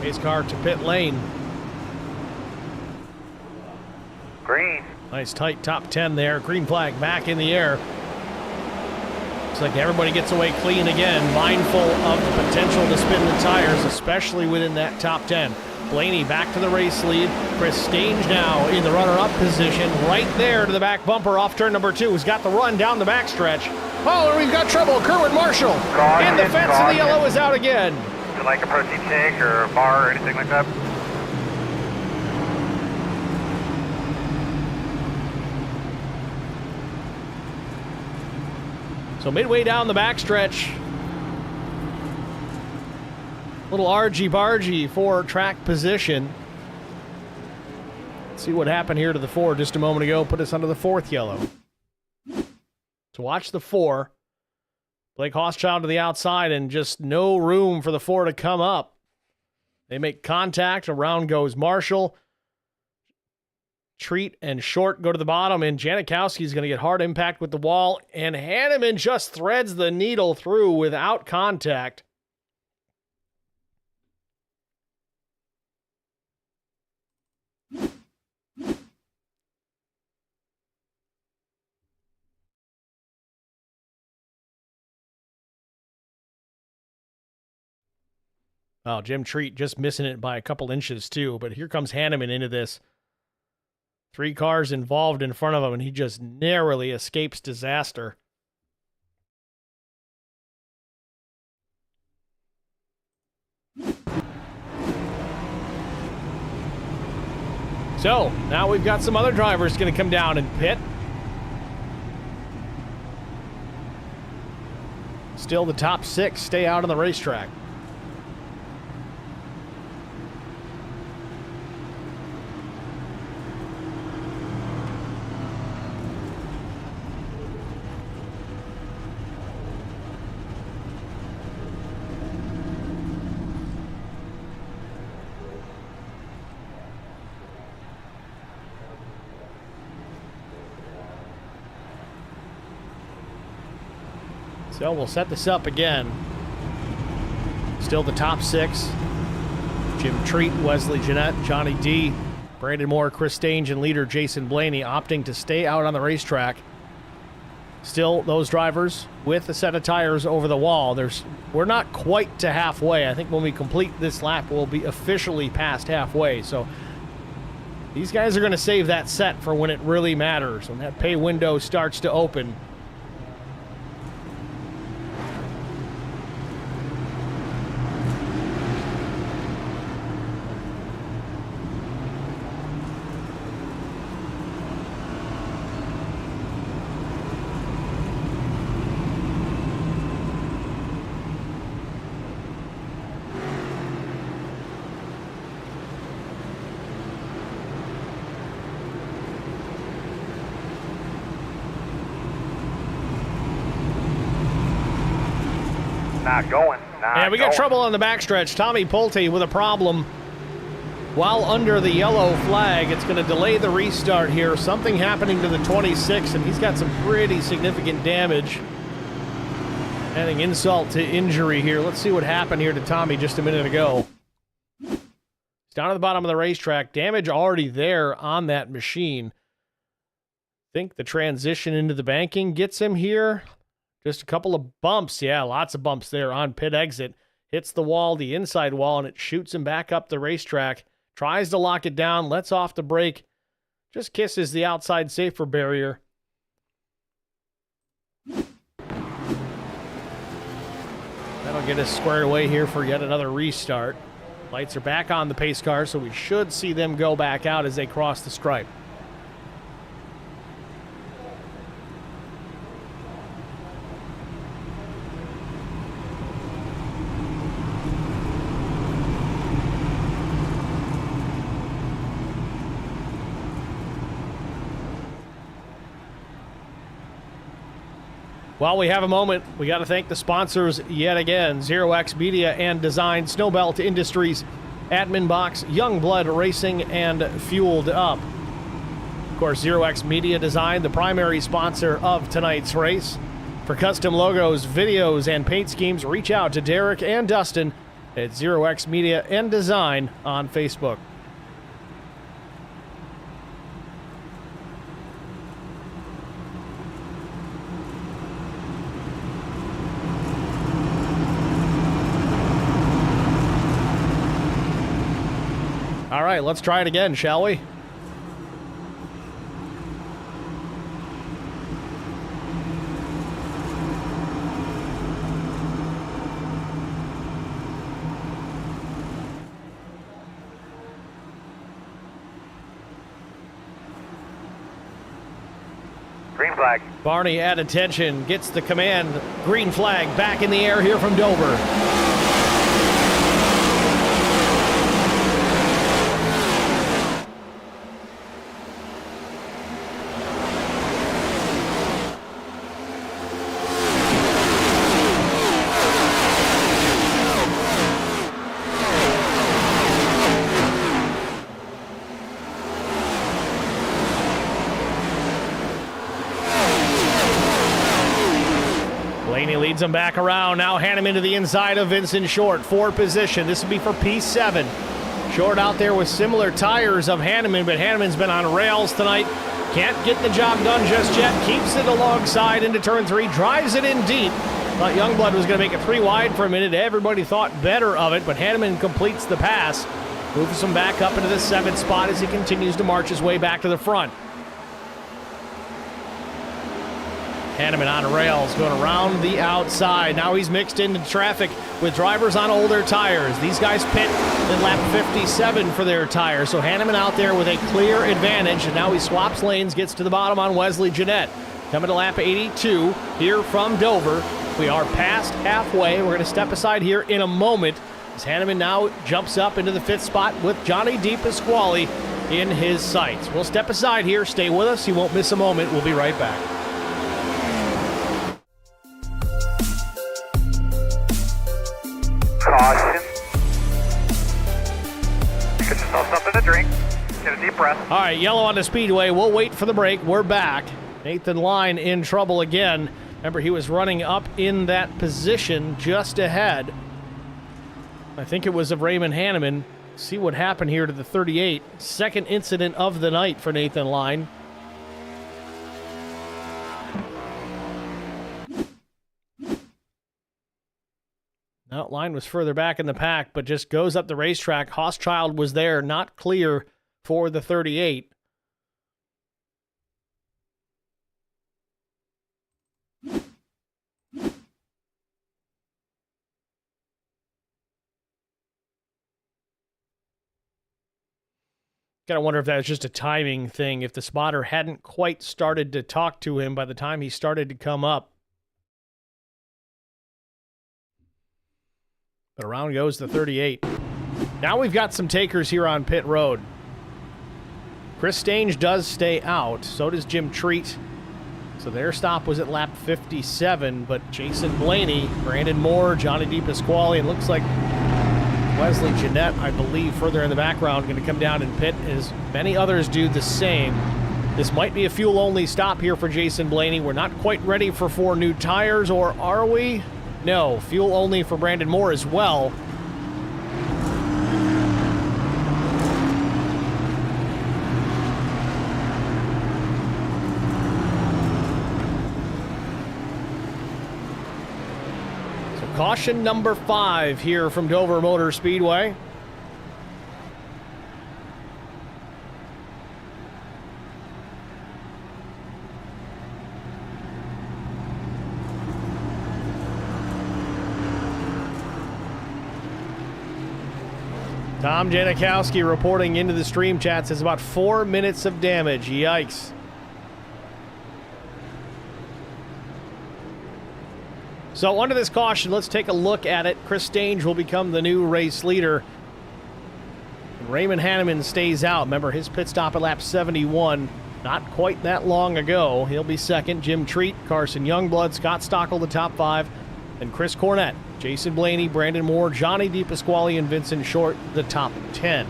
Pace car to pit lane. Green. Nice tight top 10 there. Green flag back in the air. Looks like everybody gets away clean again, mindful of the potential to spin the tires, especially within that top 10. Blaney back to the race lead. Chris Stange now in the runner-up position, right there to the back bumper off turn number 2. He's got the run down the backstretch. Oh, and we've got trouble. Kerwin Marshall in the fence, and the yellow is out again. Do you like a protein shake or a bar or anything like that? So midway down the backstretch, little argy-bargy for track position. Let's see what happened here to the 4 just a moment ago. Put us under the 4th yellow. To watch the 4. Blake Hochschild to the outside and just no room for the 4 to come up. They make contact. Around goes Marshall. Treat and Short go to the bottom, and Janikowski's going to get hard impact with the wall, and Hanneman just threads the needle through without contact. Oh, Jim Treat just missing it by a couple inches, too. But here comes Hanneman into this. 3 cars involved in front of him, and he just narrowly escapes disaster. So, now we've got some other drivers going to come down and pit. Still the top 6 stay out on the racetrack. So we'll set this up again. Still the top 6. Jim Treat, Wesley Jeanette, Johnny D, Brandon Moore, Chris Stange, and leader Jason Blaney opting to stay out on the racetrack. Still those drivers with a set of tires over the wall. We're not quite to halfway. I think when we complete this lap, we'll be officially past halfway. So these guys are going to save that set for when it really matters, when that pay window starts to open. Not going. Yeah, we got trouble on the backstretch. Tommy Pulte with a problem while under the yellow flag. It's going to delay the restart here. Something happening to the 26, and he's got some pretty significant damage. Adding insult to injury here. Let's see what happened here to Tommy just a minute ago. He's down at the bottom of the racetrack. Damage already there on that machine. Think the transition into the banking gets him here. Just a couple of bumps. Yeah, lots of bumps there on pit exit. Hits the wall, the inside wall, and it shoots him back up the racetrack. Tries to lock it down, lets off the brake. Just kisses the outside safer barrier. That'll get us squared away here for yet another restart. Lights are back on the pace car, so we should see them go back out as they cross the stripe. While we have a moment, we got to thank the sponsors yet again. ZeroX Media and Design, Snowbelt Industries, Admin Box, Youngblood Racing, and Fueled Up. Of course, ZeroX Media Design, the primary sponsor of tonight's race. For custom logos, videos, and paint schemes, reach out to Derek and Dustin at ZeroX Media and Design on Facebook. All right, let's try it again, shall we? Green flag. Barney at attention, gets the command. Green flag back in the air here from Dover. Leads him back around. Now Hanneman to the inside of Vincent Short. 4 position. This would be for P7. Short out there with similar tires of Hanneman, but Hanneman's been on rails tonight. Can't get the job done just yet. Keeps it alongside into turn 3. Drives it in deep. Thought Youngblood was going to make it 3 wide for a minute. Everybody thought better of it, but Hanneman completes the pass. Moves him back up into the 7th spot as he continues to march his way back to the front. Hanneman on rails, going around the outside. Now he's mixed into traffic with drivers on older tires. These guys pit in lap 57 for their tires. So Hanneman out there with a clear advantage, and now he swaps lanes, gets to the bottom on Wesley Jeanette. Coming to lap 82 here from Dover. We are past halfway. We're going to step aside here in a moment as Hanneman now jumps up into the 5th spot with Johnny DePasquale in his sights. We'll step aside here. Stay with us. You won't miss a moment. We'll be right back. Caution. Get yourself something to drink. Get a deep breath. All right, yellow on the Speedway. We'll wait for the break. We're back. Nathan Line in trouble again. Remember, he was running up in that position just ahead. I think it was of Raymond Hanneman. See what happened here to the 38. Second incident of the night for Nathan Line. Now, Line was further back in the pack, but just goes up the racetrack. Hochschild was there, not clear for the 38. Gotta wonder if that was just a timing thing, if the spotter hadn't quite started to talk to him by the time he started to come up. But around goes the 38. Now we've got some takers here on pit road. Chris Stange does stay out. So does Jim Treat. So their stop was at lap 57. But Jason Blaney, Brandon Moore, Johnny DePasquale, and looks like Wesley Jeanette, I believe, further in the background, going to come down and pit as many others do the same. This might be a fuel-only stop here for Jason Blaney. We're not quite ready for 4 new tires, or are we? No, fuel only for Brandon Moore as well. So caution number 5 here from Dover Motor Speedway. Tom Janikowski reporting into the stream chat says about 4 minutes of damage. Yikes. So under this caution, let's take a look at it. Chris Stange will become the new race leader. Raymond Hanneman stays out. Remember his pit stop at lap 71. Not quite that long ago. He'll be second. Jim Treat, Carson Youngblood, Scott Stockel, the top 5. And Chris Cornett, Jason Blaney, Brandon Moore, Johnny DePasquale, and Vincent Short, the top 10.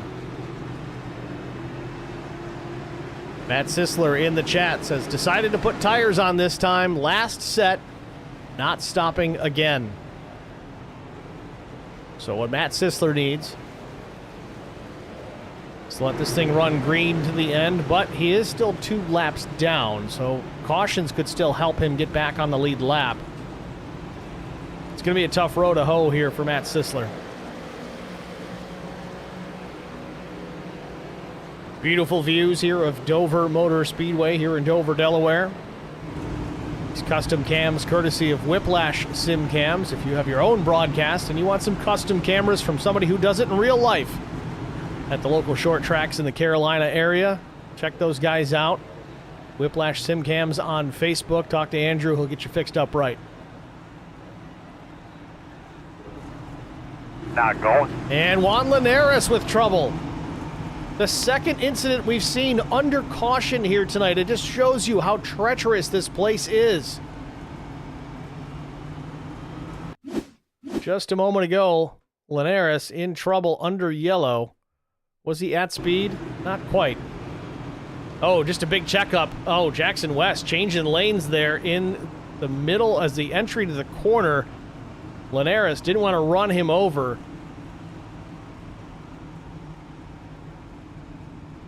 Matt Sisler in the chat says, decided to put tires on this time. Last set, not stopping again. So what Matt Sisler needs is to let this thing run green to the end, but he is still 2 laps down, so cautions could still help him get back on the lead lap. It's going to be a tough row to hoe here for Matt Sisler. Beautiful views here of Dover Motor Speedway here in Dover, Delaware. These custom cams courtesy of Whiplash Sim Cams. If you have your own broadcast and you want some custom cameras from somebody who does it in real life at the local short tracks in the Carolina area, check those guys out. Whiplash Sim Cams on Facebook. Talk to Andrew. He'll get you fixed up right. Not going. And Juan Linares with trouble. The second incident we've seen under caution here tonight. It just shows you how treacherous this place is. Just a moment ago, Linares in trouble under yellow. Was he at speed? Not quite. Oh, just a big checkup. Oh, Jackson West changing lanes there in the middle as the entry to the corner. Linares didn't want to run him over.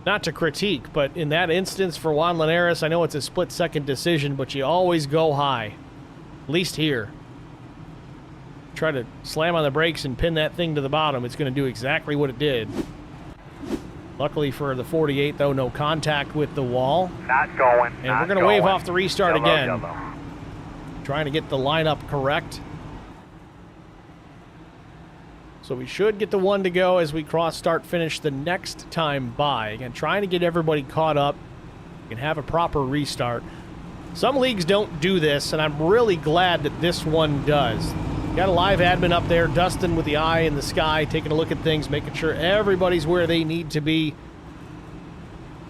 Not to critique, but in that instance for Juan Linares, I know it's a split-second decision, but you always go high. At least here. try to slam on the brakes and pin that thing to the bottom, it's going to do exactly what it did. Luckily for the 48, though, no contact with the wall. Not going. And we're going to wave off the restart again. Yellow. Trying to get the lineup correct. So we should get the one to go as we cross start finish the next time by. Again, trying to get everybody caught up and have a proper restart. Some leagues don't do this, and I'm really glad that this one does. Got a live admin up there, Dustin with the eye in the sky, taking a look at things, making sure everybody's where they need to be.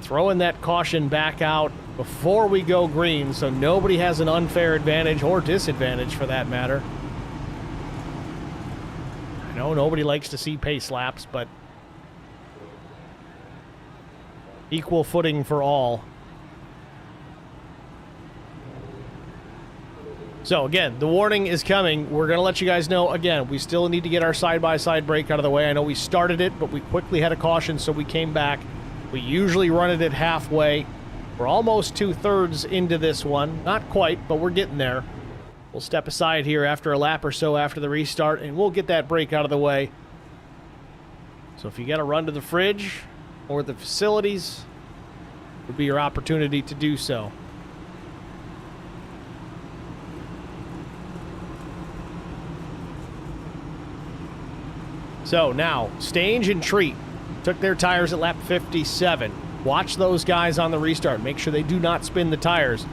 Throwing that caution back out before we go green, so nobody has an unfair advantage or disadvantage for that matter. I know nobody likes to see pace laps, but equal footing for all. So again, the warning is coming. We're going to let you guys know, again, we still need to get our side-by-side brake out of the way. I know we started it, but we quickly had a caution, so we came back. We usually run it at halfway. We're almost 2/3 into this one. Not quite, but we're getting there. We'll step aside here after a lap or so after the restart, and we'll get that brake out of the way. So if you got to run to the fridge or the facilities, it would be your opportunity to do so. So now, Stange and Treat took their tires at lap 57. Watch those guys on the restart. Make sure they do not spin the tires.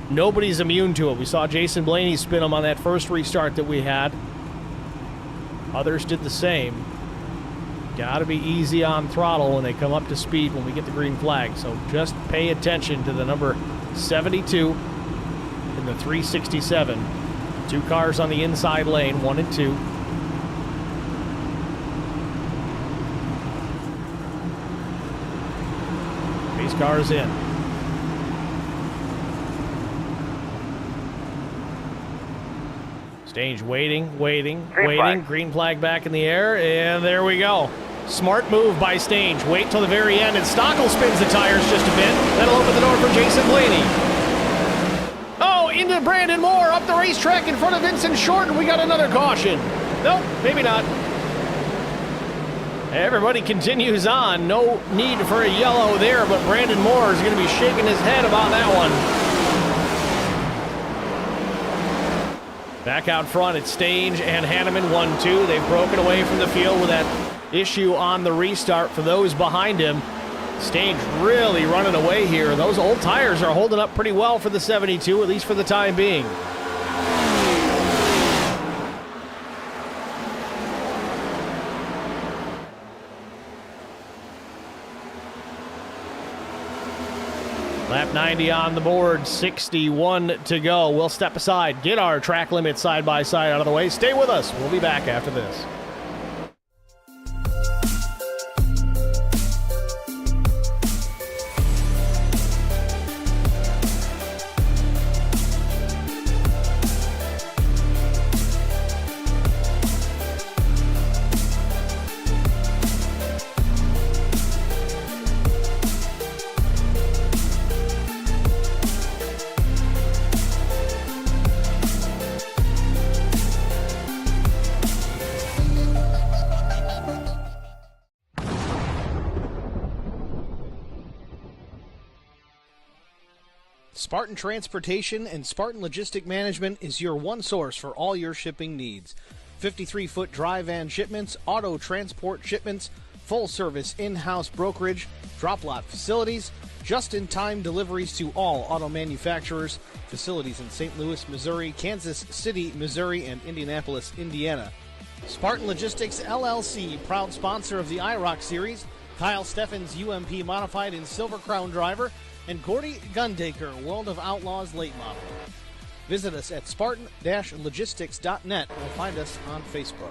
Nobody's immune to it. We saw Jason Blaney spin them on that first restart that we had. Others did the same. Got to be easy on throttle when they come up to speed when we get the green flag. So just pay attention to the number 72 in the 367. Two cars on the inside lane, 1 and 2. These cars in. Stange waiting. Green flag back in the air, and there we go. Smart move by Stange. Wait till the very end, and Stockel spins the tires just a bit. That'll open the door for Jason Blaney. Oh, into Brandon Moore, up the racetrack in front of Vincent Short, and we got another caution. Nope, maybe not. Everybody continues on. No need for a yellow there, but Brandon Moore is going to be shaking his head about that one. Back out front, it's Stange and Hanneman 1-2. They've broken away from the field with that issue on the restart for those behind him. Stange really running away here. Those old tires are holding up pretty well for the 72, at least for the time being. Lap 90 on the board, 61 to go. We'll step aside, get our track limit side-by-side out of the way. Stay with us. We'll be back after this. Spartan Transportation and Spartan Logistic Management is your one source for all your shipping needs. 53-foot dry van shipments, auto transport shipments, full-service in-house brokerage, drop-lot facilities, just-in-time deliveries to all auto manufacturers, facilities in St. Louis, Missouri, Kansas City, Missouri, and Indianapolis, Indiana. Spartan Logistics, LLC, proud sponsor of the IROC Series, Kyle Steffens UMP Modified and Silver Crown Driver, and Gordy Gundaker, World of Outlaws late model. Visit us at spartan-logistics.net or find us on Facebook.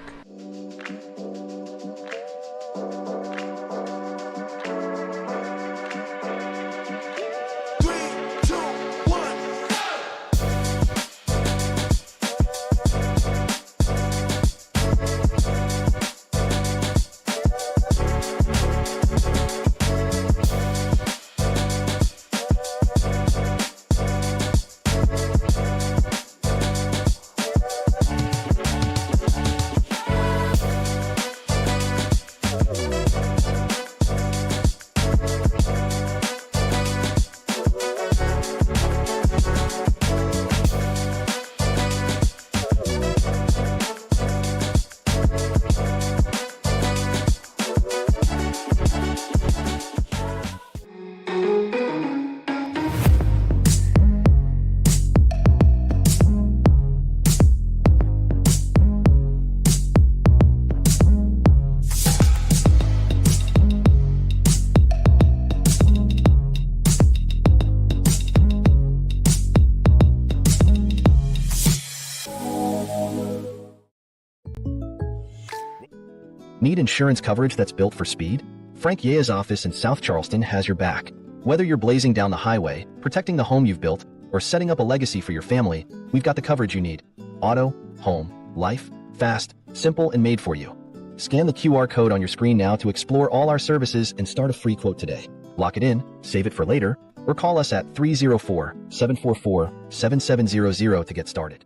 Need insurance coverage that's built for speed? Frank Yea's office in South Charleston has your back. Whether you're blazing down the highway, protecting the home you've built, or setting up a legacy for your family, we've got the coverage you need. Auto, home, life, fast, simple, and made for you. Scan the QR code on your screen now to explore all our services and start a free quote today. Lock it in, save it for later, or call us at 304-744-7700 to get started.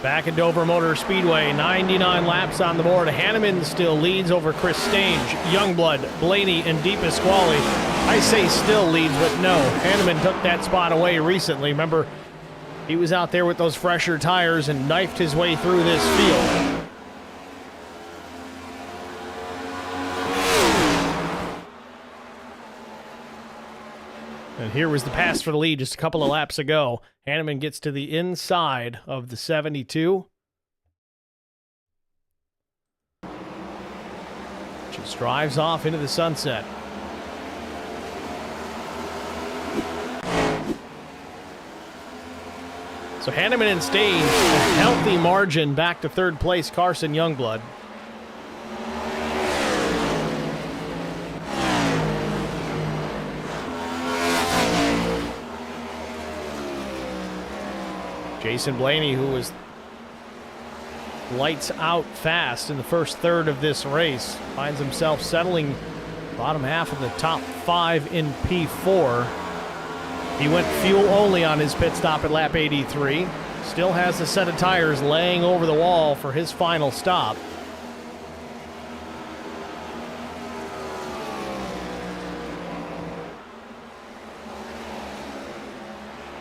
Back at Dover Motor Speedway, 99 laps on the board. Hanneman still leads over Chris Stange, Youngblood, Blaney, and Di Pasquale. I say still leads, but no. Hanneman took that spot away recently. Remember, he was out there with those fresher tires and knifed his way through this field. And here was the pass for the lead just a couple of laps ago. Hanneman gets to the inside of the 72. Just drives off into the sunset. So Hanneman and Stange, a healthy margin back to third place, Carson Youngblood. Jason Blaney, who was lights out fast in the first third of this race, finds himself settling bottom half of the top 5 in P4. He went fuel only on his pit stop at lap 83. Still has a set of tires laying over the wall for his final stop.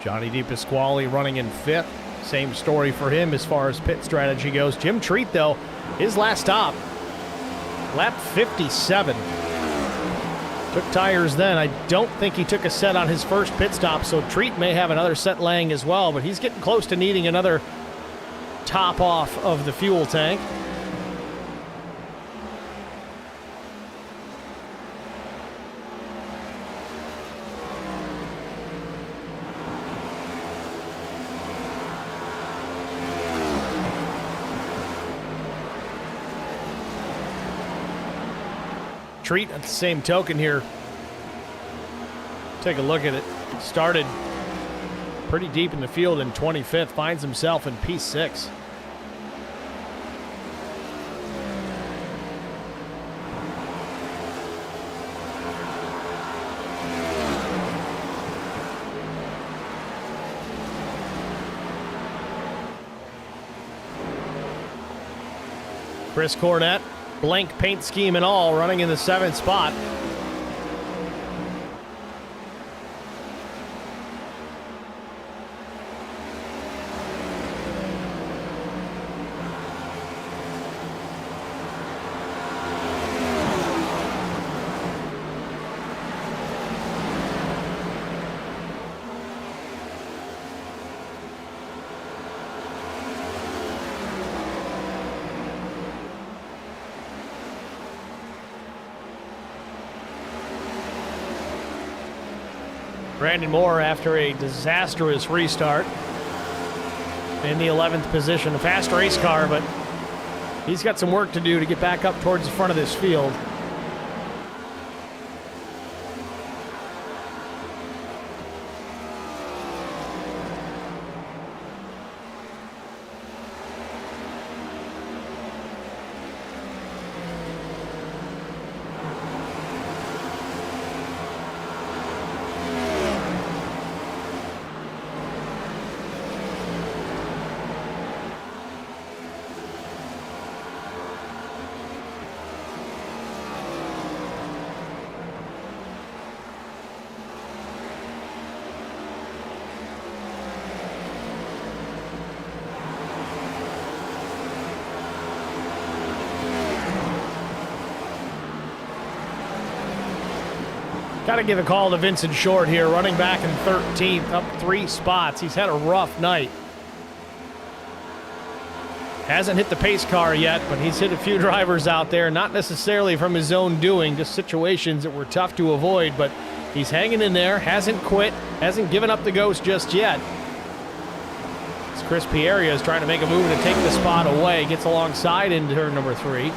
Johnny Di Pasquale running in 5th. Same story for him as far as pit strategy goes. Jim Treat, though, his last stop, lap 57. Took tires then. I don't think he took a set on his first pit stop, so Treat may have another set laying as well, but he's getting close to needing another top off of the fuel tank. Treat at the same token here. Take a look at it. Started pretty deep in the field in 25th, finds himself in P6. Chris Cornett, blank paint scheme and all, running in the 7th spot. Brandon Moore, after a disastrous restart, in the 11th position. A fast race car, but he's got some work to do to get back up towards the front of this field. Got to give a call to Vincent Short here, running back in 13th, up 3 spots. He's had a rough night. Hasn't hit the pace car yet, but he's hit a few drivers out there, not necessarily from his own doing, just situations that were tough to avoid, but he's hanging in there, hasn't quit, hasn't given up the ghost just yet. As Chris Pieria is trying to make a move to take the spot away, gets alongside into turn number 3.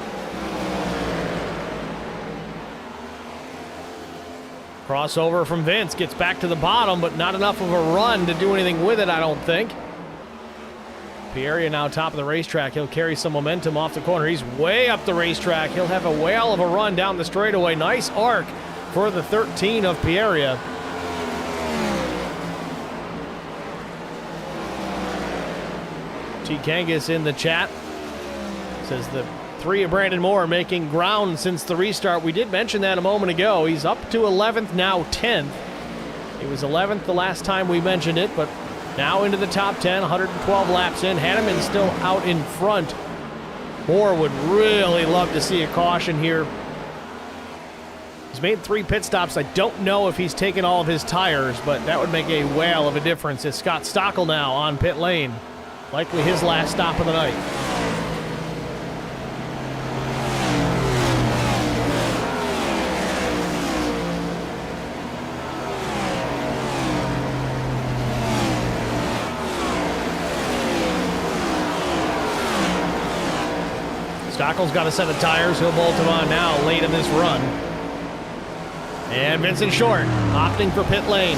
Crossover from Vince, gets back to the bottom, but not enough of a run to do anything with it, I don't think. Pieria now top of the racetrack. He'll carry some momentum off the corner. He's way up the racetrack. He'll have a whale of a run down the straightaway. Nice arc for the 13 of Pieria. T. Kangas in the chat says the 3 of Brandon Moore making ground since the restart. We did mention that a moment ago. He's up to 11th, now 10th. He was 11th the last time we mentioned it, but now into the top 10, 112 laps in. Hanneman still out in front. Moore would really love to see a caution here. He's made 3 pit stops. I don't know if he's taken all of his tires, but that would make a whale of a difference. It's Scott Stockel now on pit lane. Likely his last stop of the night. Stockel's got a set of tires. He'll bolt them on now late in this run. And Vincent Short opting for pit lane.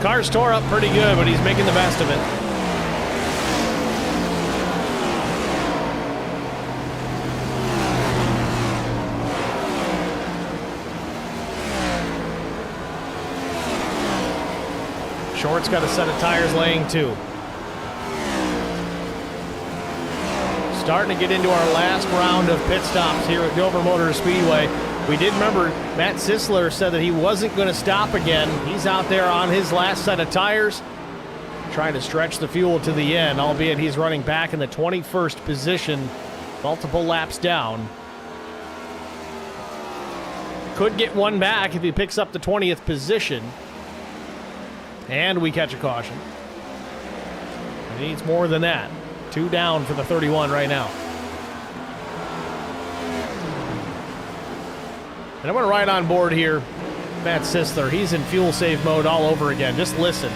Car's tore up pretty good, but he's making the best of it. Short's got a set of tires laying too. Starting to get into our last round of pit stops here at Dover Motor Speedway. We did remember Matt Sisler said that he wasn't going to stop again. He's out there on his last set of tires, trying to stretch the fuel to the end, albeit he's running back in the 21st position, multiple laps down. Could get one back if he picks up the 20th position. And we catch a caution. He needs more than that. 2 down for the 31 right now. And I'm going to ride on board here Matt Sisler. He's in fuel save mode all over again. Just listen.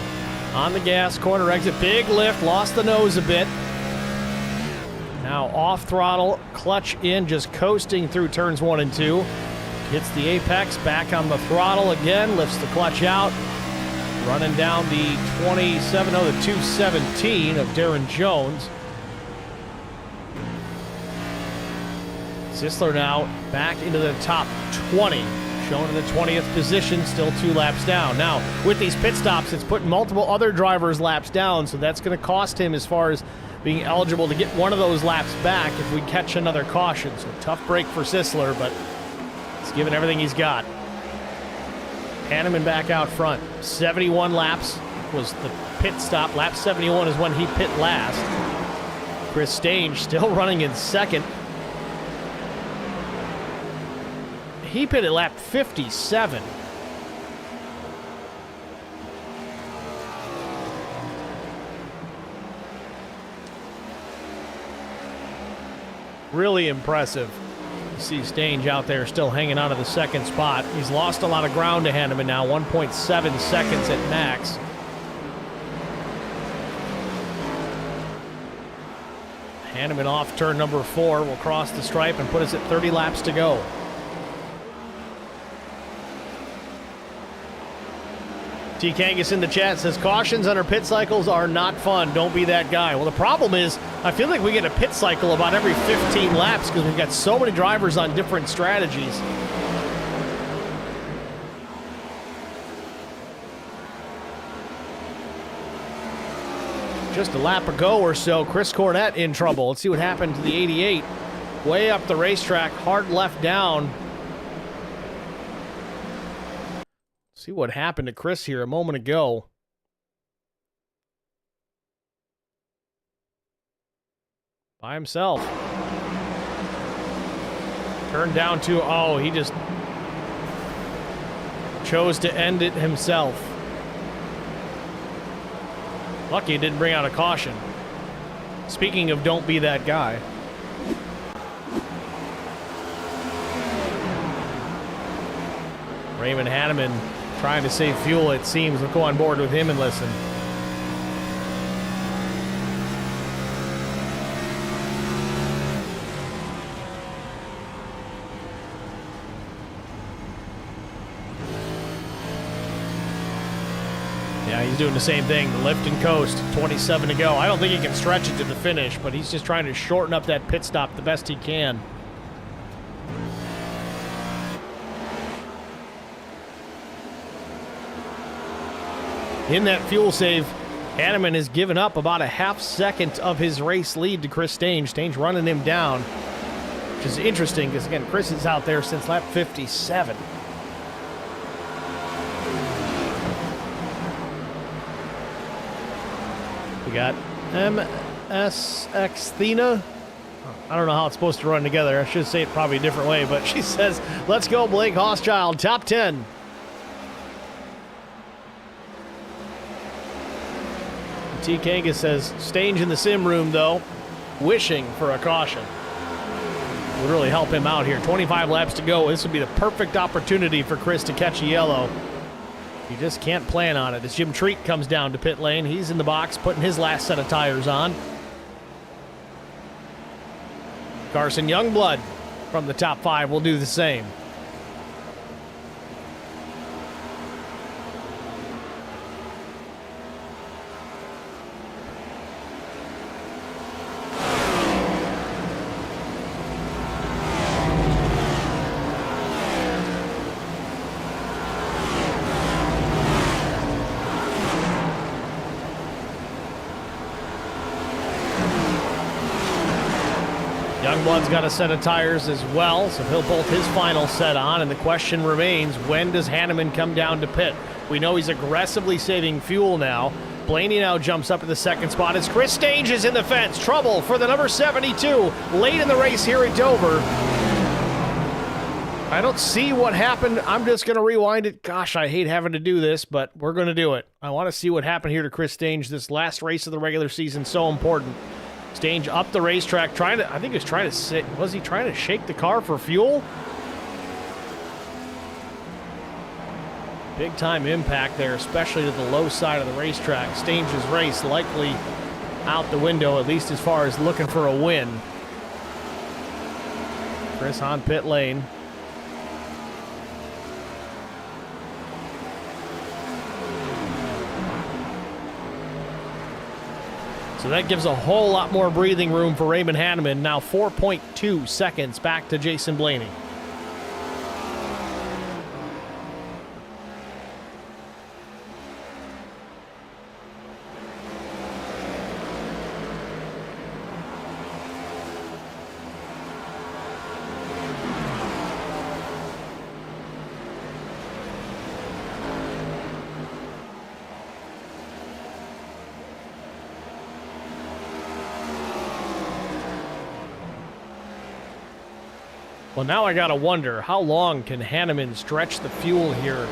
On the gas, corner exit, big lift, lost the nose a bit. Now off throttle, clutch in, just coasting through turns 1 and 2. Hits the apex, back on the throttle again, lifts the clutch out. Running down the 217 of Darren Jones. Sisler now back into the top 20, shown in the 20th position, still 2 laps down. Now, with these pit stops, it's putting multiple other drivers' laps down, so that's going to cost him as far as being eligible to get one of those laps back if we catch another caution. So tough break for Sisler, but he's given everything he's got. Hanneman back out front. 71 laps was the pit stop. Lap 71 is when he pit last. Chris Stange still running in second. He pitted lap 57. Really impressive. You see Stange out there still hanging on to the second spot. He's lost a lot of ground to Hanneman now, 1.7 seconds at max. Hanneman off turn number 4 will cross the stripe and put us at 30 laps to go. T. Kangas in the chat says, cautions under pit cycles are not fun. Don't be that guy. Well, the problem is, I feel like we get a pit cycle about every 15 laps because we've got so many drivers on different strategies. Just a lap ago or so, Chris Cornett in trouble. Let's see what happened to the 88. Way up the racetrack, hard left down. See what happened to Chris here a moment ago. by himself. Turned down to, oh, he just chose to end it himself. Lucky he didn't bring out a caution. Speaking of don't be that guy. Raymond Hanneman trying to save fuel, it seems. We'll go on board with him and listen. Yeah, he's doing the same thing. The lift and coast, 27 to go. I don't think he can stretch it to the finish, but he's just trying to shorten up that pit stop the best he can. In that fuel save, Hanneman has given up about a half second of his race lead to Chris Stange. Stange running him down, which is interesting because, again, Chris is out there since lap 57. We got MSX Thena. I don't know how it's supposed to run together. I should say it probably a different way, but she says, let's go, Blake Hochschild, top 10. T. Kangas says, Stange in the sim room, though, wishing for a caution. Would really help him out here. 25 laps to go. This would be the perfect opportunity for Chris to catch a yellow. You just can't plan on it. As Jim Treat comes down to pit lane, he's in the box putting his last set of tires on. Carson Youngblood from the top 5 will do the same. Youngblood's got a set of tires as well, so he'll bolt his final set on, and the question remains, when does Hanneman come down to pit? We know he's aggressively saving fuel now. Blaney now jumps up to the second spot as Chris Stange is in the fence. Trouble for the number 72 late in the race here at Dover. I don't see what happened. I'm just going to rewind it. Gosh, I hate having to do this, but we're going to do it. I want to see what happened here to Chris Stange. This last race of the regular season, so important. Stange up the racetrack, I think he was trying to shake the car for fuel? Big time impact there, especially to the low side of the racetrack. Stange's race likely out the window, at least as far as looking for a win. Chris on pit lane. So that gives a whole lot more breathing room for Raymond Hanneman. Now 4.2 seconds back to Jason Blaney. Well, now I gotta wonder, how long can Hanneman stretch the fuel here?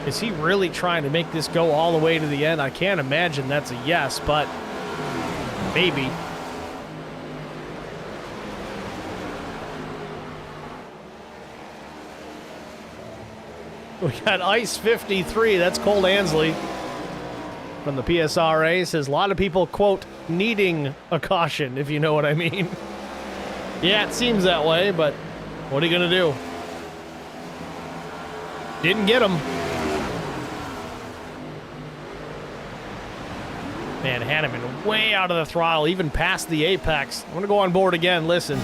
Is he really trying to make this go all the way to the end? I can't imagine that's a yes, but maybe. We got Ice 53, that's Cole Ansley from the PSRA. Says a lot of people, quote, needing a caution, if you know what I mean. Yeah, it seems that way, but what are you going to do? Didn't get him. Man, Hanneman way out of the throttle, even past the apex. I'm going to go on board again. Listen.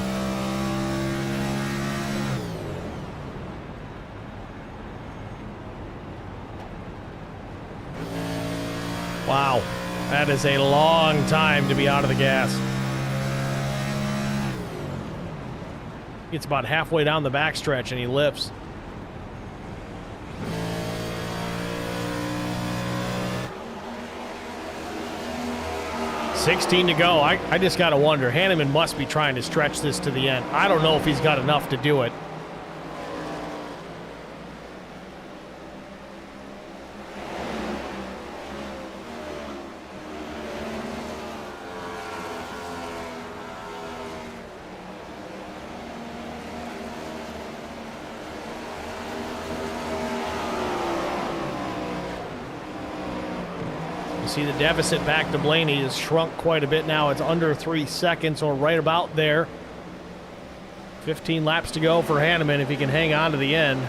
Wow. That is a long time to be out of the gas. Gets about halfway down the backstretch and he lifts. 16 to go. I just got to wonder. Hanneman must be trying to stretch this to the end. I don't know if he's got enough to do it. See the deficit back to Blaney has shrunk quite a bit now. It's under 3 seconds or right about there. 15 laps to go for Hanneman if he can hang on to the end.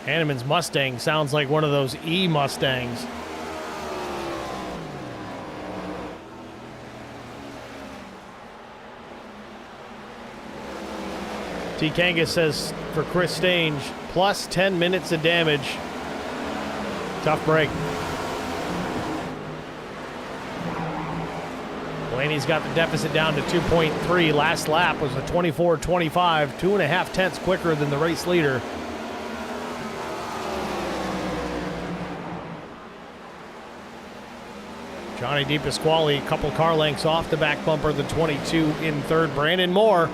Hanneman's Mustang sounds like one of those E-Mustangs. T. Kangas says for Chris Stange, plus 10 minutes of damage. Tough break. Blaney's got the deficit down to 2.3. Last lap was a 24-25, 2.5 tenths quicker than the race leader. Johnny DePasquale, a couple car lengths off the back bumper, the 22 in third. Brandon Moore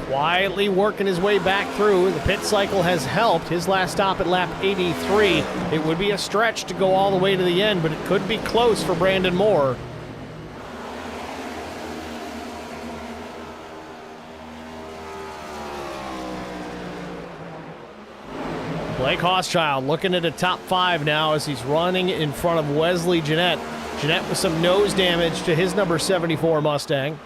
quietly working his way back through. The pit cycle has helped. His last stop at lap 83. It would be a stretch to go all the way to the end, but it could be close for Brandon Moore. Blake Hochschild looking at a top 5 now as he's running in front of Wesley Jeanette. Jeanette with some nose damage to his number 74 Mustang.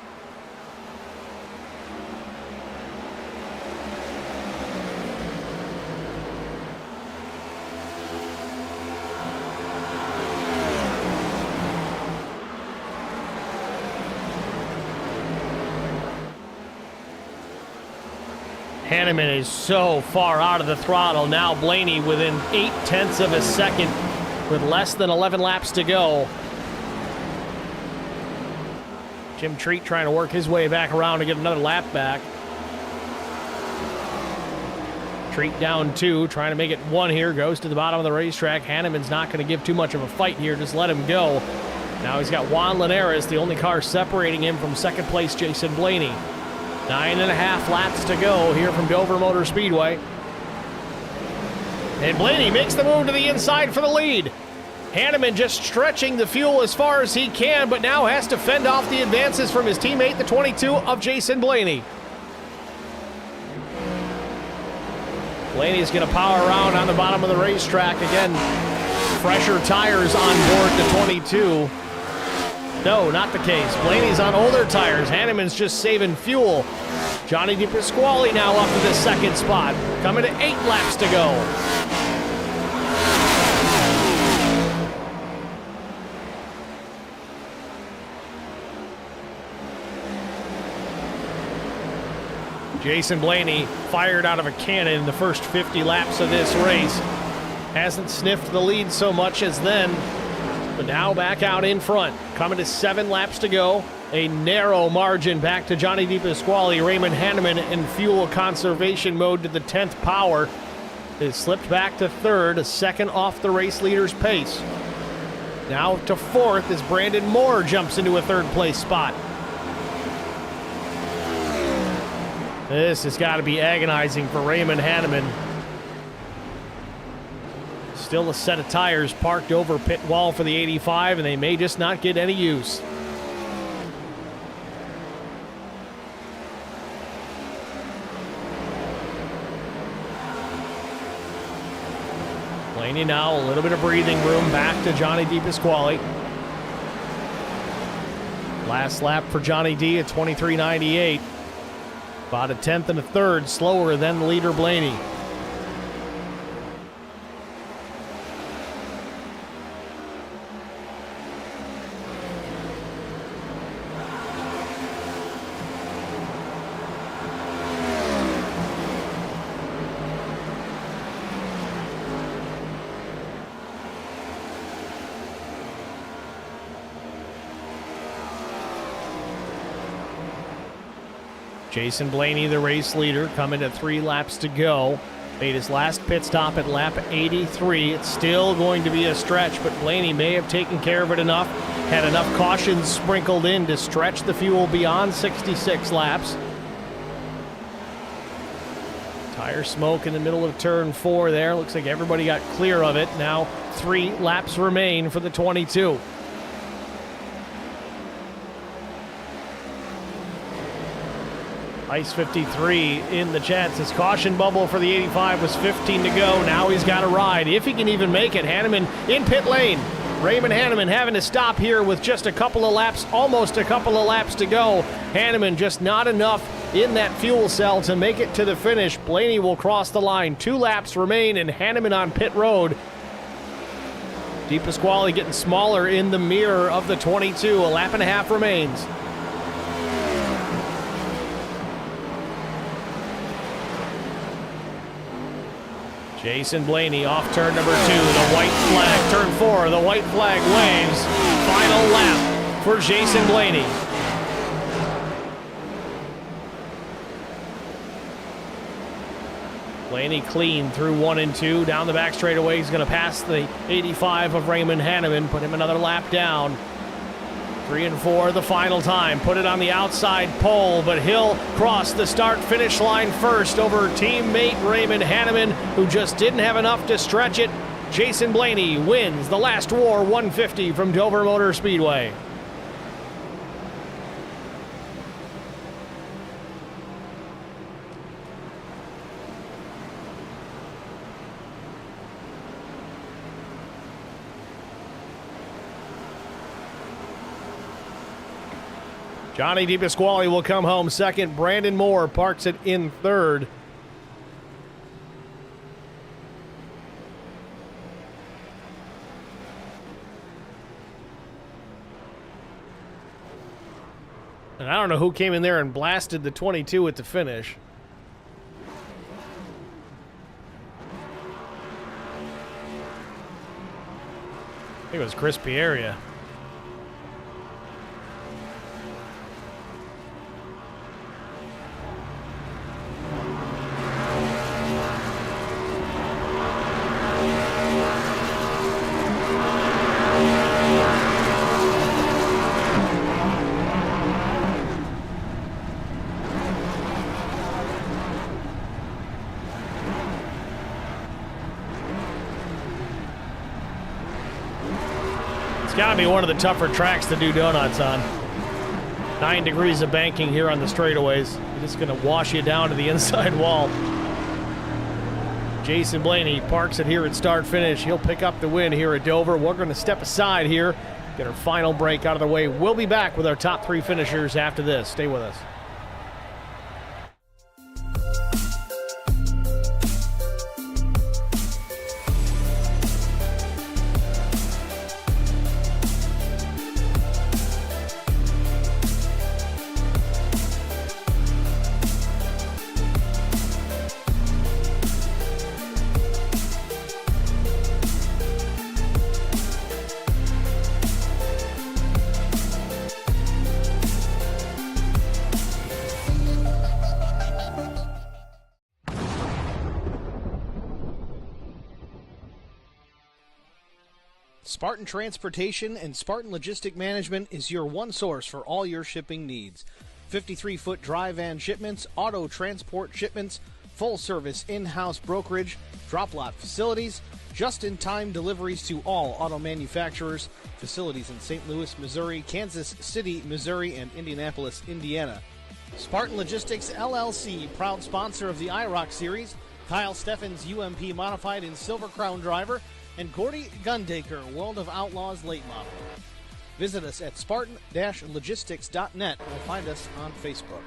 Hanneman is so far out of the throttle. Now Blaney within 8 tenths of a second with less than 11 laps to go. Jim Treat trying to work his way back around to get another lap back. Treat down 2, trying to make it 1 here. Goes to the bottom of the racetrack. Hanneman's not going to give too much of a fight here. Just let him go. Now he's got Juan Linares, the only car separating him from second place Jason Blaney. 9.5 laps to go here from Dover Motor Speedway. And Blaney makes the move to the inside for the lead. Hanneman just stretching the fuel as far as he can, but now has to fend off the advances from his teammate, the 22 of Jason Blaney. Blaney's going to power around on the bottom of the racetrack. Again, fresher tires on board the 22. No, not the case. Blaney's on older tires. Hanneman's just saving fuel. Johnny DePasquale now up to the second spot. Coming to 8 laps to go. Jason Blaney fired out of a cannon in the first 50 laps of this race. Hasn't sniffed the lead so much as then, but now back out in front. Coming to 7 laps to go. A narrow margin back to Johnny DePasquale. Raymond Hanneman in fuel conservation mode to the 10th power. It slipped back to 3rd, a second off the race leader's pace. Now to 4th as Brandon Moore jumps into a 3rd place spot. This has got to be agonizing for Raymond Hanneman. Still a set of tires parked over pit wall for the 85, and they may just not get any use. Blaney now a little bit of breathing room back to Johnny DePasquale. Last lap for Johnny D at 23.98. About a 10th and a 3rd slower than the leader Blaney. Jason Blaney, the race leader, coming to 3 laps to go. Made his last pit stop at lap 83. It's still going to be a stretch, but Blaney may have taken care of it enough. Had enough cautions sprinkled in to stretch the fuel beyond 66 laps. Tire smoke in the middle of turn 4 there. Looks like everybody got clear of it. Now 3 laps remain for the 22. Ice 53 in the chance. His caution bubble for the 85 was 15 to go. Now he's got a ride, if he can even make it. Hanneman in pit lane. Raymond Hanneman having to stop here with just a couple of laps, almost a couple of laps to go. Hanneman just not enough in that fuel cell to make it to the finish. Blaney will cross the line. 2 laps remain, and Hanneman on pit road. DePasquale getting smaller in the mirror of the 22. A lap and a half remains. Jason Blaney off turn number 2. The white flag, turn 4. The white flag waves. Final lap for Jason Blaney. Blaney clean through 1 and 2. Down the back straightaway. He's going to pass the 85 of Raymond Hanneman. Put him another lap down. 3 and 4 the final time. Put it on the outside pole, but he'll cross the start-finish line first over teammate Raymond Hanneman, who just didn't have enough to stretch it. Jason Blaney wins the Last War 150 from Dover Motor Speedway. Johnny DePasquale will come home second. Brandon Moore parks it in third. And I don't know who came in there and blasted the 22 at the finish. I think it was Chris Pieria. Got to be one of the tougher tracks to do donuts on. 9 degrees of banking here on the straightaways. You're just going to wash you down to the inside wall. Jason Blaney parks it here at start finish. He'll pick up the win here at Dover. We're going to step aside here, get our final break out of the way. We'll be back with our top 3 finishers after this. Stay with us. Spartan Transportation and Spartan Logistic Management is your one source for all your shipping needs. 53-foot dry van shipments, auto transport shipments, full-service in-house brokerage, drop-lot facilities, just-in-time deliveries to all auto manufacturers, facilities in St. Louis, Missouri, Kansas City, Missouri, and Indianapolis, Indiana. Spartan Logistics, LLC, proud sponsor of the IROC Series, Kyle Steffens UMP Modified and Silver Crown Driver, and Gordy Gundaker, World of Outlaws Late Model. Visit us at spartan-logistics.net or find us on Facebook.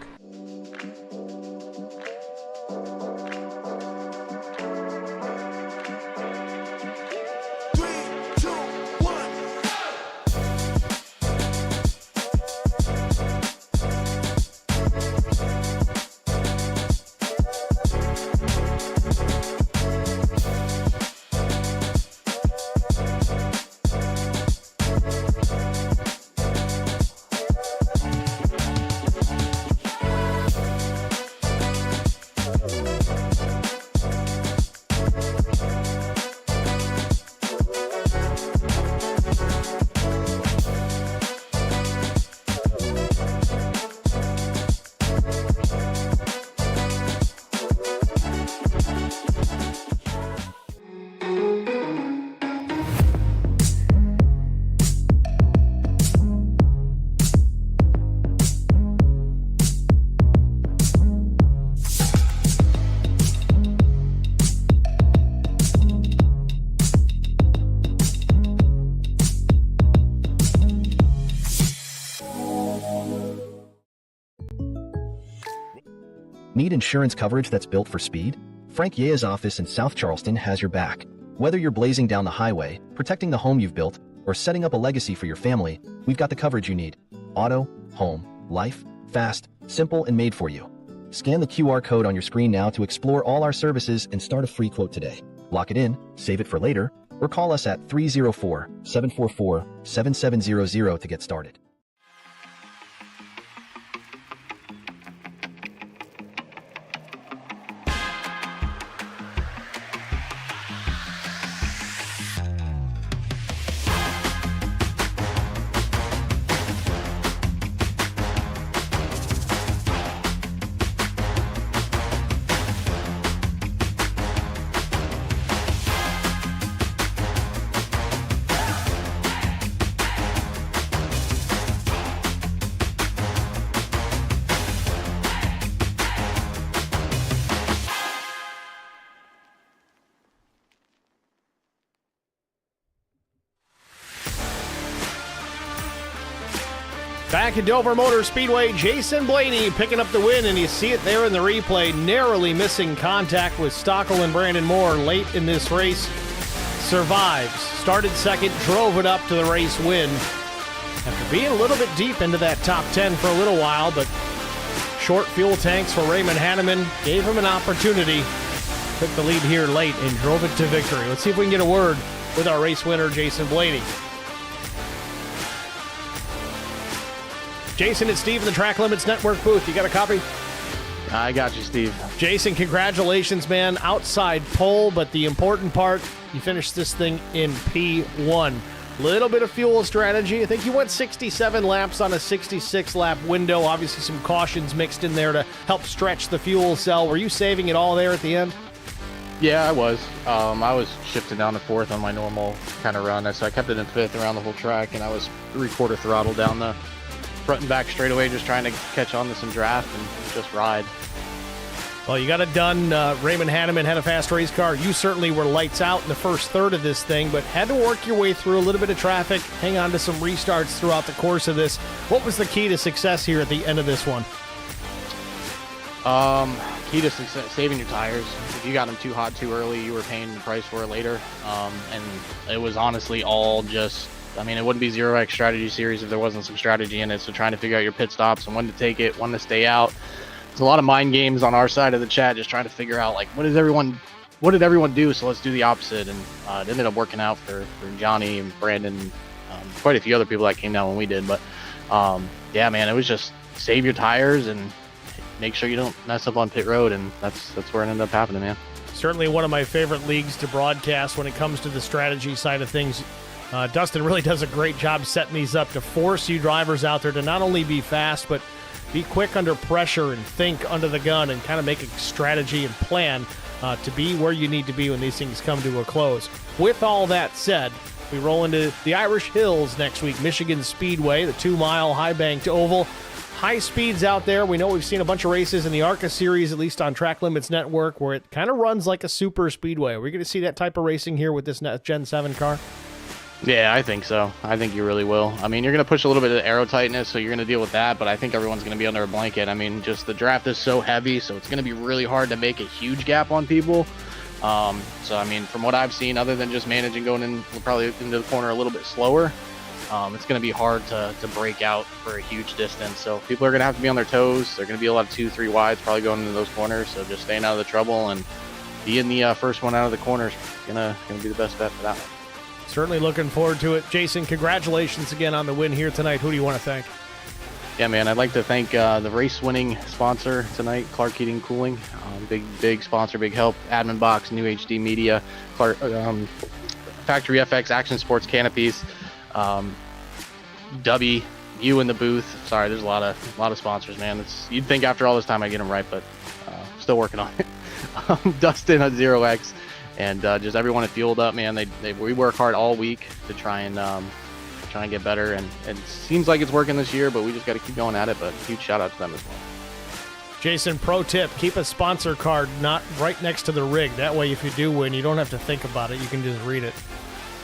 Need insurance coverage that's built for speed? Frank Yea's office in South Charleston has your back. Whether you're blazing down the highway, protecting the home you've built, or setting up a legacy for your family, we've got the coverage you need. Auto, home, life, fast, simple, and made for you. Scan the QR code on your screen now to explore all our services and start a free quote today. Lock it in, save it for later, or call us at 304-744-7700 to get started. Back at Dover Motor Speedway, Jason Blaney picking up the win, and you see it there in the replay, narrowly missing contact with Stockel and Brandon Moore late in this race. Survives, started second, drove it up to the race win. After being a little bit deep into that top 10 for a little while, but short fuel tanks for Raymond Hanneman gave him an opportunity. Took the lead here late and drove it to victory. Let's see if we can get a word with our race winner, Jason Blaney. Jason, it's Steve in the Track Limits Network booth. You got a copy? I got you, Steve. Jason, congratulations, man. Outside pole, but the important part, you finished this thing in P1. Little bit of fuel strategy. I think you went 67 laps on a 66-lap window. Obviously, some cautions mixed in there to help stretch the fuel cell. Were you saving it all there at the end? Yeah, I was. I was shifting down to fourth on my normal kind of run, so I kept it in fifth around the whole track, and I was 3/4 throttle down the front and back straightaway, just trying to catch on to some draft and just ride. Well, you got it done. Raymond Hanneman had a fast race car. You certainly were lights out in the first third of this thing, but had to work your way through a little bit of traffic, hang on to some restarts throughout the course of this. What was the key to success here at the end of this one? Key to success, saving your tires. If you got them too hot too early, you were paying the price for it later. And it was honestly all just, I mean, it wouldn't be ZeroX strategy series if there wasn't some strategy in it. So trying to figure out your pit stops and when to take it, when to stay out. It's a lot of mind games on our side of the chat, just trying to figure out, like, what did everyone do? So let's do the opposite. And it ended up working out for Johnny and Brandon, quite a few other people that came down when we did. But yeah, man, it was just save your tires and make sure you don't mess up on pit road. And that's where it ended up happening, man. Certainly one of my favorite leagues to broadcast when it comes to the strategy side of things. Dustin really does a great job setting these up to force you drivers out there to not only be fast, but be quick under pressure and think under the gun and kind of make a strategy and plan to be where you need to be when these things come to a close. With all that said, we roll into the Irish Hills next week, Michigan Speedway, the 2-mile high-banked oval. High speeds out there. We know we've seen a bunch of races in the ARCA series, at least on Track Limits Network, where it kind of runs like a super speedway. Are we going to see that type of racing here with this Gen 7 car? Yeah, I think so. I think you really will. I mean, you're going to push a little bit of the aero tightness, so you're going to deal with that, but I think everyone's going to be under a blanket. I mean, just the draft is so heavy, so it's going to be really hard to make a huge gap on people. So, I mean, from what I've seen, other than just managing going in probably into the corner a little bit slower, it's going to be hard to break out for a huge distance. So people are going to have to be on their toes. They're going to be a lot of 2-3 wides probably going into those corners, so just staying out of the trouble and being the first one out of the corner is going to be the best bet for that one. Certainly looking forward to it. Jason, congratulations again on the win here tonight. Who do you want to thank? Yeah, man, I'd like to thank the race-winning sponsor tonight, Clark Heating Cooling. Big sponsor, big help. Admin Box, New HD Media, Clark, Factory FX, Action Sports Canopies, W, you in the booth. Sorry, there's a lot of sponsors, man. You'd think after all this time I'd get them right, but still working on it. Dustin at ZeroX. And just everyone at Fueled Up, man. We work hard all week to try and get better, and it seems like it's working this year, but we just got to keep going at it. But huge shout out to them as well. Jason, pro tip: keep a sponsor card not right next to the rig. That way, if you do win, you don't have to think about it. You can just read it.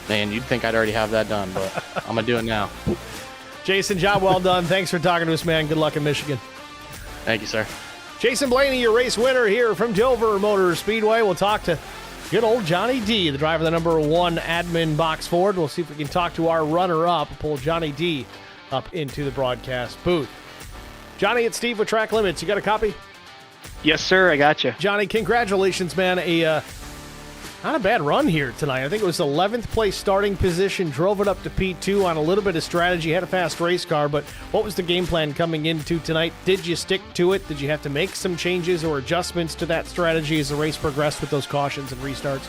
Man, you'd think I'd already have that done, but I'm gonna do it now. Jason, job well done. Thanks for talking to us, man. Good luck in Michigan. Thank you, sir. Jason Blaney, your race winner here from Dover Motor Speedway. We'll talk to good old Johnny D, the driver of the number 1 admin box Ford. We'll see if we can talk to our runner-up, pull Johnny D up into the broadcast booth. Johnny, it's Steve with Track Limits. You got a copy? Yes, sir. I got you. Johnny, congratulations, man. Not a bad run here tonight. I think it was 11th place starting position, drove it up to P2 on a little bit of strategy, had a fast race car, but what was the game plan coming into tonight? Did you stick to it? Did you have to make some changes or adjustments to that strategy as the race progressed with those cautions and restarts?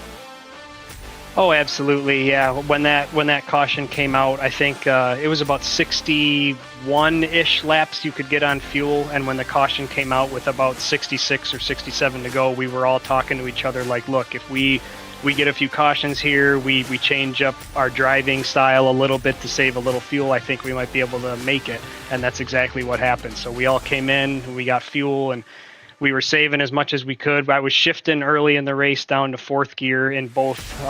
Oh, absolutely. Yeah. When that caution came out, I think it was about 61-ish laps you could get on fuel. And when the caution came out with about 66 or 67 to go, we were all talking to each other like, look, if we get a few cautions here, we change up our driving style a little bit to save a little fuel, I think we might be able to make it. And that's exactly what happened. So we all came in, we got fuel, and we were saving as much as we could. I was shifting early in the race down to 4th gear in both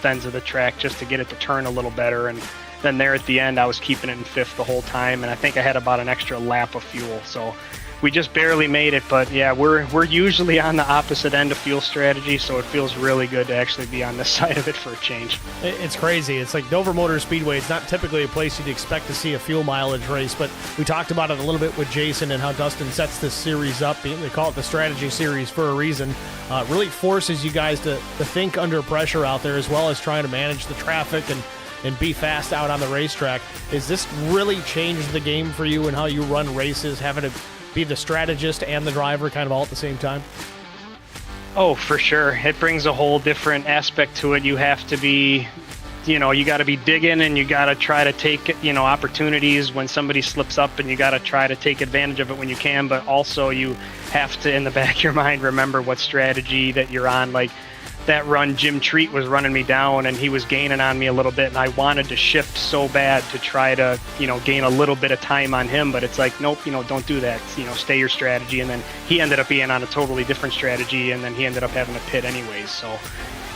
ends of the track just to get it to turn a little better. And then there at the end, I was keeping it in 5th the whole time. And I think I had about an extra lap of fuel. So we just barely made it. But yeah, we're usually on the opposite end of fuel strategy. So it feels really good to actually be on this side of it for a change. It's crazy. It's like Dover Motor Speedway. It's not typically a place you'd expect to see a fuel mileage race, but we talked about it a little bit with Jason and how Dustin sets this series up. They call it the strategy series for a reason. Really forces you guys to think under pressure out there, as well as trying to manage the traffic and be fast out on the racetrack. Is this really changed the game for you and how you run races, having to be the strategist and the driver kind of all at the same time? Oh, for sure. It brings a whole different aspect to it. You have to be, you got to be digging, and you got to try to take, opportunities when somebody slips up, and you got to try to take advantage of it when you can. But also you have to, in the back of your mind, remember what strategy that you're on. Like that run, Jim Treat was running me down, and he was gaining on me a little bit, and I wanted to shift so bad to try to, gain a little bit of time on him, but it's like, nope, don't do that. Stay your strategy. And then he ended up being on a totally different strategy, and then he ended up having to pit anyways. So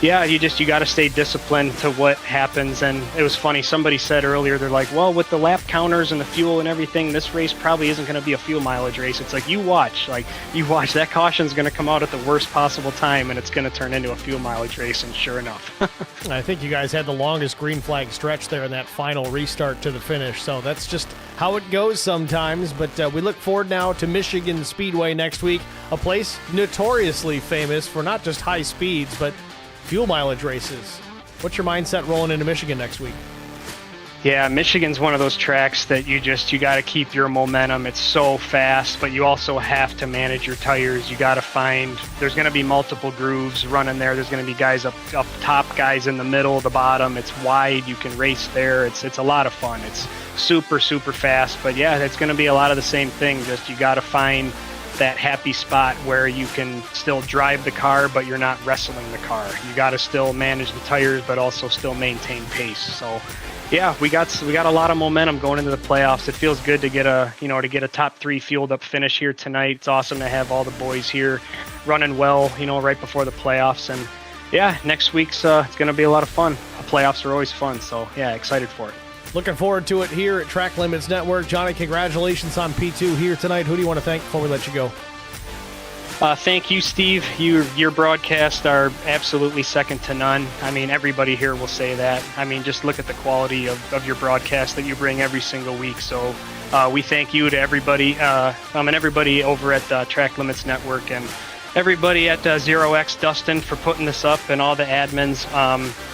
yeah, you got to stay disciplined to what happens. And it was funny, somebody said earlier, they're like, well, with the lap counters and the fuel and everything, this race probably isn't going to be a fuel mileage race. It's like, you watch, that caution's going to come out at the worst possible time, and it's going to turn into a fuel mileage race. And sure enough. I think you guys had the longest green flag stretch there in that final restart to the finish. So that's just how it goes sometimes. But we look forward now to Michigan Speedway next week, a place notoriously famous for not just high speeds, but fuel mileage races. What's your mindset rolling into Michigan next week? Yeah, Michigan's one of those tracks that you got to keep your momentum. It's so fast, but you also have to manage your tires. You got to find, there's going to be multiple grooves running there. There's going to be guys up top, guys in the middle, the bottom. It's wide. You can race there. It's a lot of fun. It's super, super fast. But yeah, it's going to be a lot of the same thing. Just you got to find that happy spot where you can still drive the car, but you're not wrestling the car. You got to still manage the tires, but also still maintain pace. So yeah, we got a lot of momentum going into the playoffs. It feels good to get a top 3 fueled up finish here tonight. It's awesome to have all the boys here running well, right before the playoffs. And yeah, next week's it's going to be a lot of fun. Playoffs are always fun. So yeah, excited for it. Looking forward to it here at Track Limits Network. Johnny, congratulations on P2 here tonight. Who do you want to thank before we let you go? Thank you, Steve. Your broadcasts are absolutely second to none. I mean, everybody here will say that. I mean, just look at the quality of your broadcast that you bring every single week. So we thank you to everybody, and everybody over at Track Limits Network, and everybody at ZeroX, Dustin, for putting this up, and all the admins,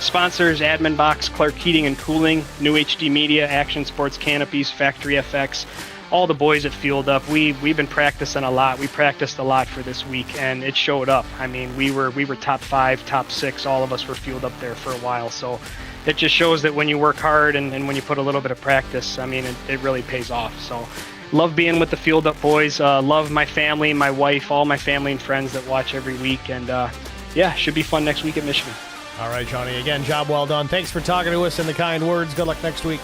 sponsors, Admin Box, Clark Heating and Cooling, New HD Media, Action Sports Canopies, Factory FX, all the boys at Fueled Up. We've been practicing a lot. We practiced a lot for this week, and it showed up. I mean, we were top 5, top 6. All of us were fueled up there for a while. So it just shows that when you work hard and when you put a little bit of practice, I mean, it really pays off. So love being with the Fueled Up boys. Love my family, my wife, all my family and friends that watch every week. And yeah, should be fun next week at Michigan. All right, Johnny. Again, job well done. Thanks for talking to us and the kind words. Good luck next week.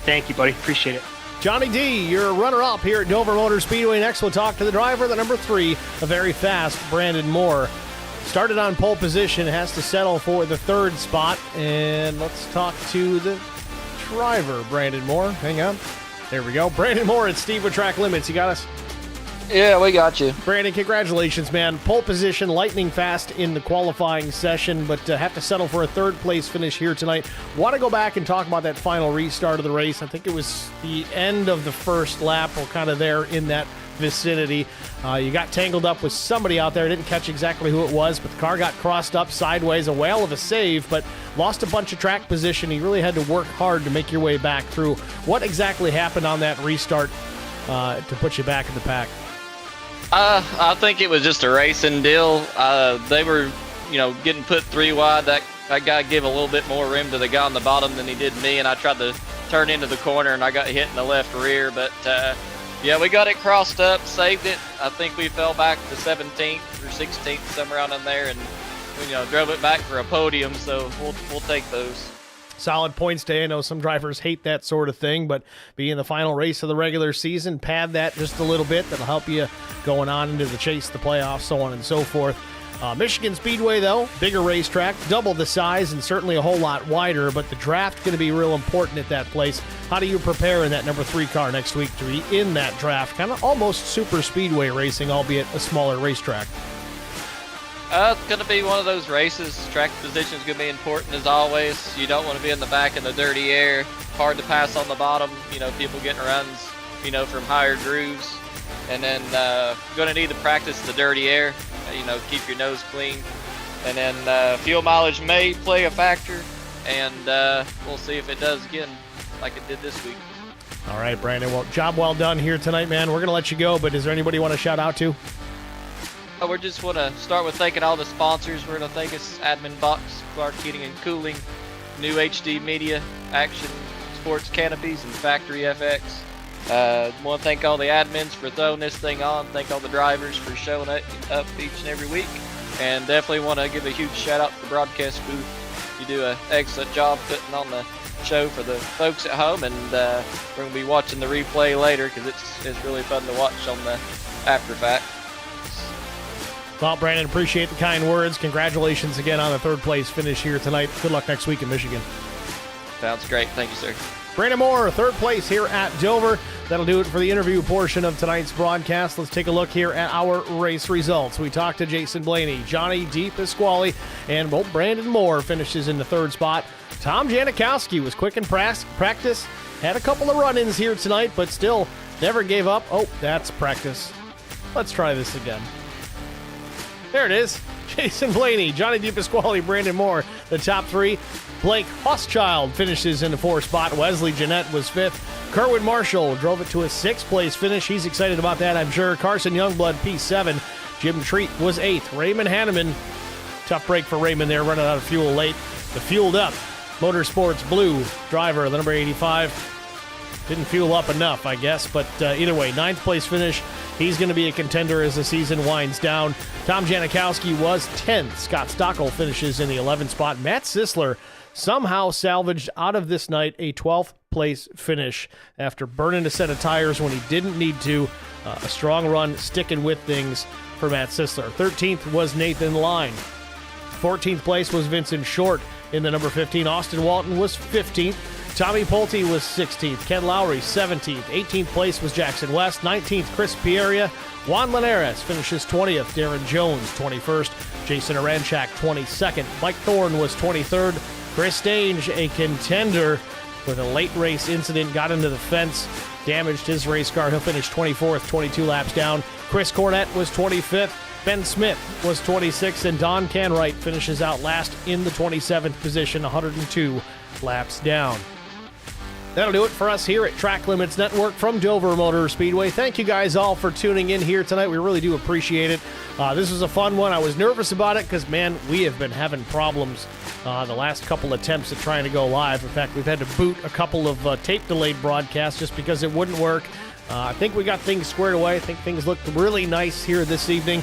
Thank you, buddy. Appreciate it. Johnny D, your runner-up here at Dover Motor Speedway. Next, we'll talk to the driver, the number 3, a very fast Brandon Moore. Started on pole position, has to settle for the 3rd spot. And let's talk to the driver, Brandon Moore. Hang on. There we go. Brandon Moore at Steve with Track Limits. You got us? Yeah, we got you. Brandon, congratulations, man. Pole position, lightning fast in the qualifying session, but have to settle for a third-place finish here tonight. Want to go back and talk about that final restart of the race. I think it was the end of the first lap, or kind of there in that vicinity. You got tangled up with somebody out there. Didn't catch exactly who it was, but the car got crossed up sideways. A whale of a save, but lost a bunch of track position. You really had to work hard to make your way back through. What exactly happened on that restart to put you back in the pack? I think it was just a racing deal. They were, getting put 3 wide. That guy gave a little bit more room to the guy on the bottom than he did me, and I tried to turn into the corner, and I got hit in the left rear. But, yeah, we got it crossed up, saved it. I think we fell back to 17th or 16th, somewhere around in there, and, drove it back for a podium, so we'll take those. Solid points day. I know some drivers hate that sort of thing, but being the final race of the regular season, pad that just a little bit. That'll help you going on into the chase, the playoffs, so on and so forth. Michigan Speedway, though, bigger racetrack, double the size, and certainly a whole lot wider, but the draft going to be real important at that place. How do you prepare in that number 3 car next week to be in that draft? Kind of almost super speedway racing, albeit a smaller racetrack. It's going to be one of those races. Track position is going to be important as always. You don't want to be in the back in the dirty air. Hard to pass on the bottom. People getting runs, from higher grooves. And then going to need to practice the dirty air. Keep your nose clean. And then fuel mileage may play a factor. And we'll see if it does again like it did this week. All right, Brandon. Well, job well done here tonight, man. We're going to let you go, but is there anybody you want to shout out to? We just want to start with thanking all the sponsors. We're going to thank us Admin Box, Clark Heating and Cooling, New HD Media, Action Sports Canopies, and Factory FX. Want to thank all the admins for throwing this thing on. Thank all the drivers for showing up each and every week. And definitely want to give a huge shout out to the broadcast booth. You do an excellent job putting on the show for the folks at home. And we're going to be watching the replay later because it's really fun to watch on the after fact. Well, Brandon, appreciate the kind words. Congratulations again on the third-place finish here tonight. Good luck next week in Michigan. Sounds great. Thank you, sir. Brandon Moore, third place here at Dover. That'll do it for the interview portion of tonight's broadcast. Let's take a look here at our race results. We talked to Jason Blaney, Johnny DePasquale, and Brandon Moore finishes in the third spot. Tom Janikowski was quick in practice, had a couple of run-ins here tonight, but still never gave up. Oh, that's practice. Let's try this again. There it is. Jason Blaney, Johnny DePasquale, Brandon Moore, the top 3. Blake Hochschild finishes in the 4th spot. Wesley Jeanette was 5th. Kerwin Marshall drove it to a 6th-place finish. He's excited about that, I'm sure. Carson Youngblood, P7. Jim Treat was 8th. Raymond Hanneman, tough break for Raymond there, running out of fuel late. The fueled up Motorsports Blue driver, the number 85. Didn't fuel up enough, I guess, but either way, 9th-place finish. He's going to be a contender as the season winds down. Tom Janikowski was 10th. Scott Stockel finishes in the 11th spot. Matt Sisler somehow salvaged out of this night a 12th place finish after burning a set of tires when he didn't need to. A strong run, sticking with things for Matt Sisler. 13th was Nathan Line. 14th place was Vincent Short in the number 15. Austin Walton was 15th. Tommy Pulte was 16th. Ken Lowry, 17th. 18th place was Jackson West. 19th, Chris Pieria. Juan Linares finishes 20th. Darren Jones, 21st. Jason Aranchak, 22nd. Mike Thorne was 23rd. Chris Stange, a contender with a late race incident, got into the fence, damaged his race car. He'll finish 24th, 22 laps down. Chris Cornett was 25th. Ben Smith was 26th. And Don Canwright finishes out last in the 27th position, 102 laps down. That'll do it for us here at Track Limits Network from Dover Motor Speedway. Thank you guys all for tuning in here tonight. We really do appreciate it. This was a fun one. I was nervous about it because, man, we have been having problems the last couple attempts at trying to go live. In fact, we've had to boot a couple of tape-delayed broadcasts just because it wouldn't work. I think we got things squared away. I think things looked really nice here this evening.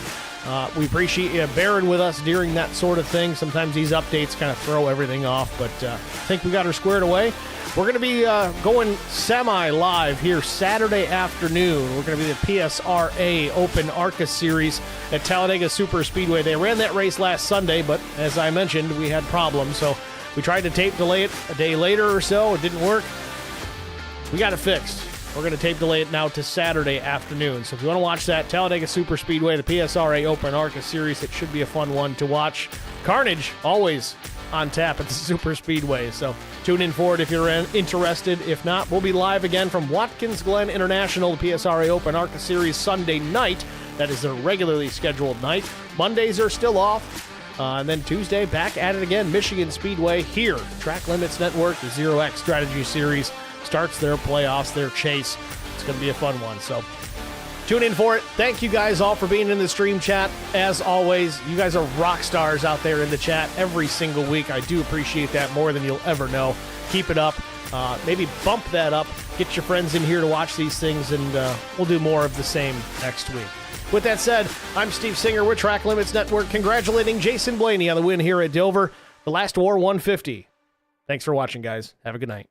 We appreciate you bearing with us during that sort of thing. Sometimes these updates kind of throw everything off, but I think we got her squared away. We're going to be going semi-live here Saturday afternoon. We're going to be the PSRA Open ARCA Series at Talladega Super Speedway. They ran that race last Sunday, but as I mentioned, we had problems. So we tried to tape delay it a day later or so. It didn't work. We got it fixed. We're going to tape delay it now to Saturday afternoon. So if you want to watch that, Talladega Super Speedway, the PSRA Open ARCA Series, it should be a fun one to watch. Carnage, always on tap at the Super Speedway. So tune in for it if you're interested. If not, we'll be live again from Watkins Glen International, the PSRA Open ARCA Series Sunday night. That is their regularly scheduled night. Mondays are still off. And then Tuesday, back at it again. Michigan Speedway here. Track Limits Network, the ZeroX Strategy Series, starts their playoffs, their chase. It's going to be a fun one. So tune in for it. Thank you guys all for being in the stream chat. As always, you guys are rock stars out there in the chat every single week. I do appreciate that more than you'll ever know. Keep it up. Maybe bump that up. Get your friends in here to watch these things, and we'll do more of the same next week. With that said, I'm Steve Singer with Track Limits Network, congratulating Jason Blaney on the win here at Dover. The last war 150. Thanks for watching, guys. Have a good night.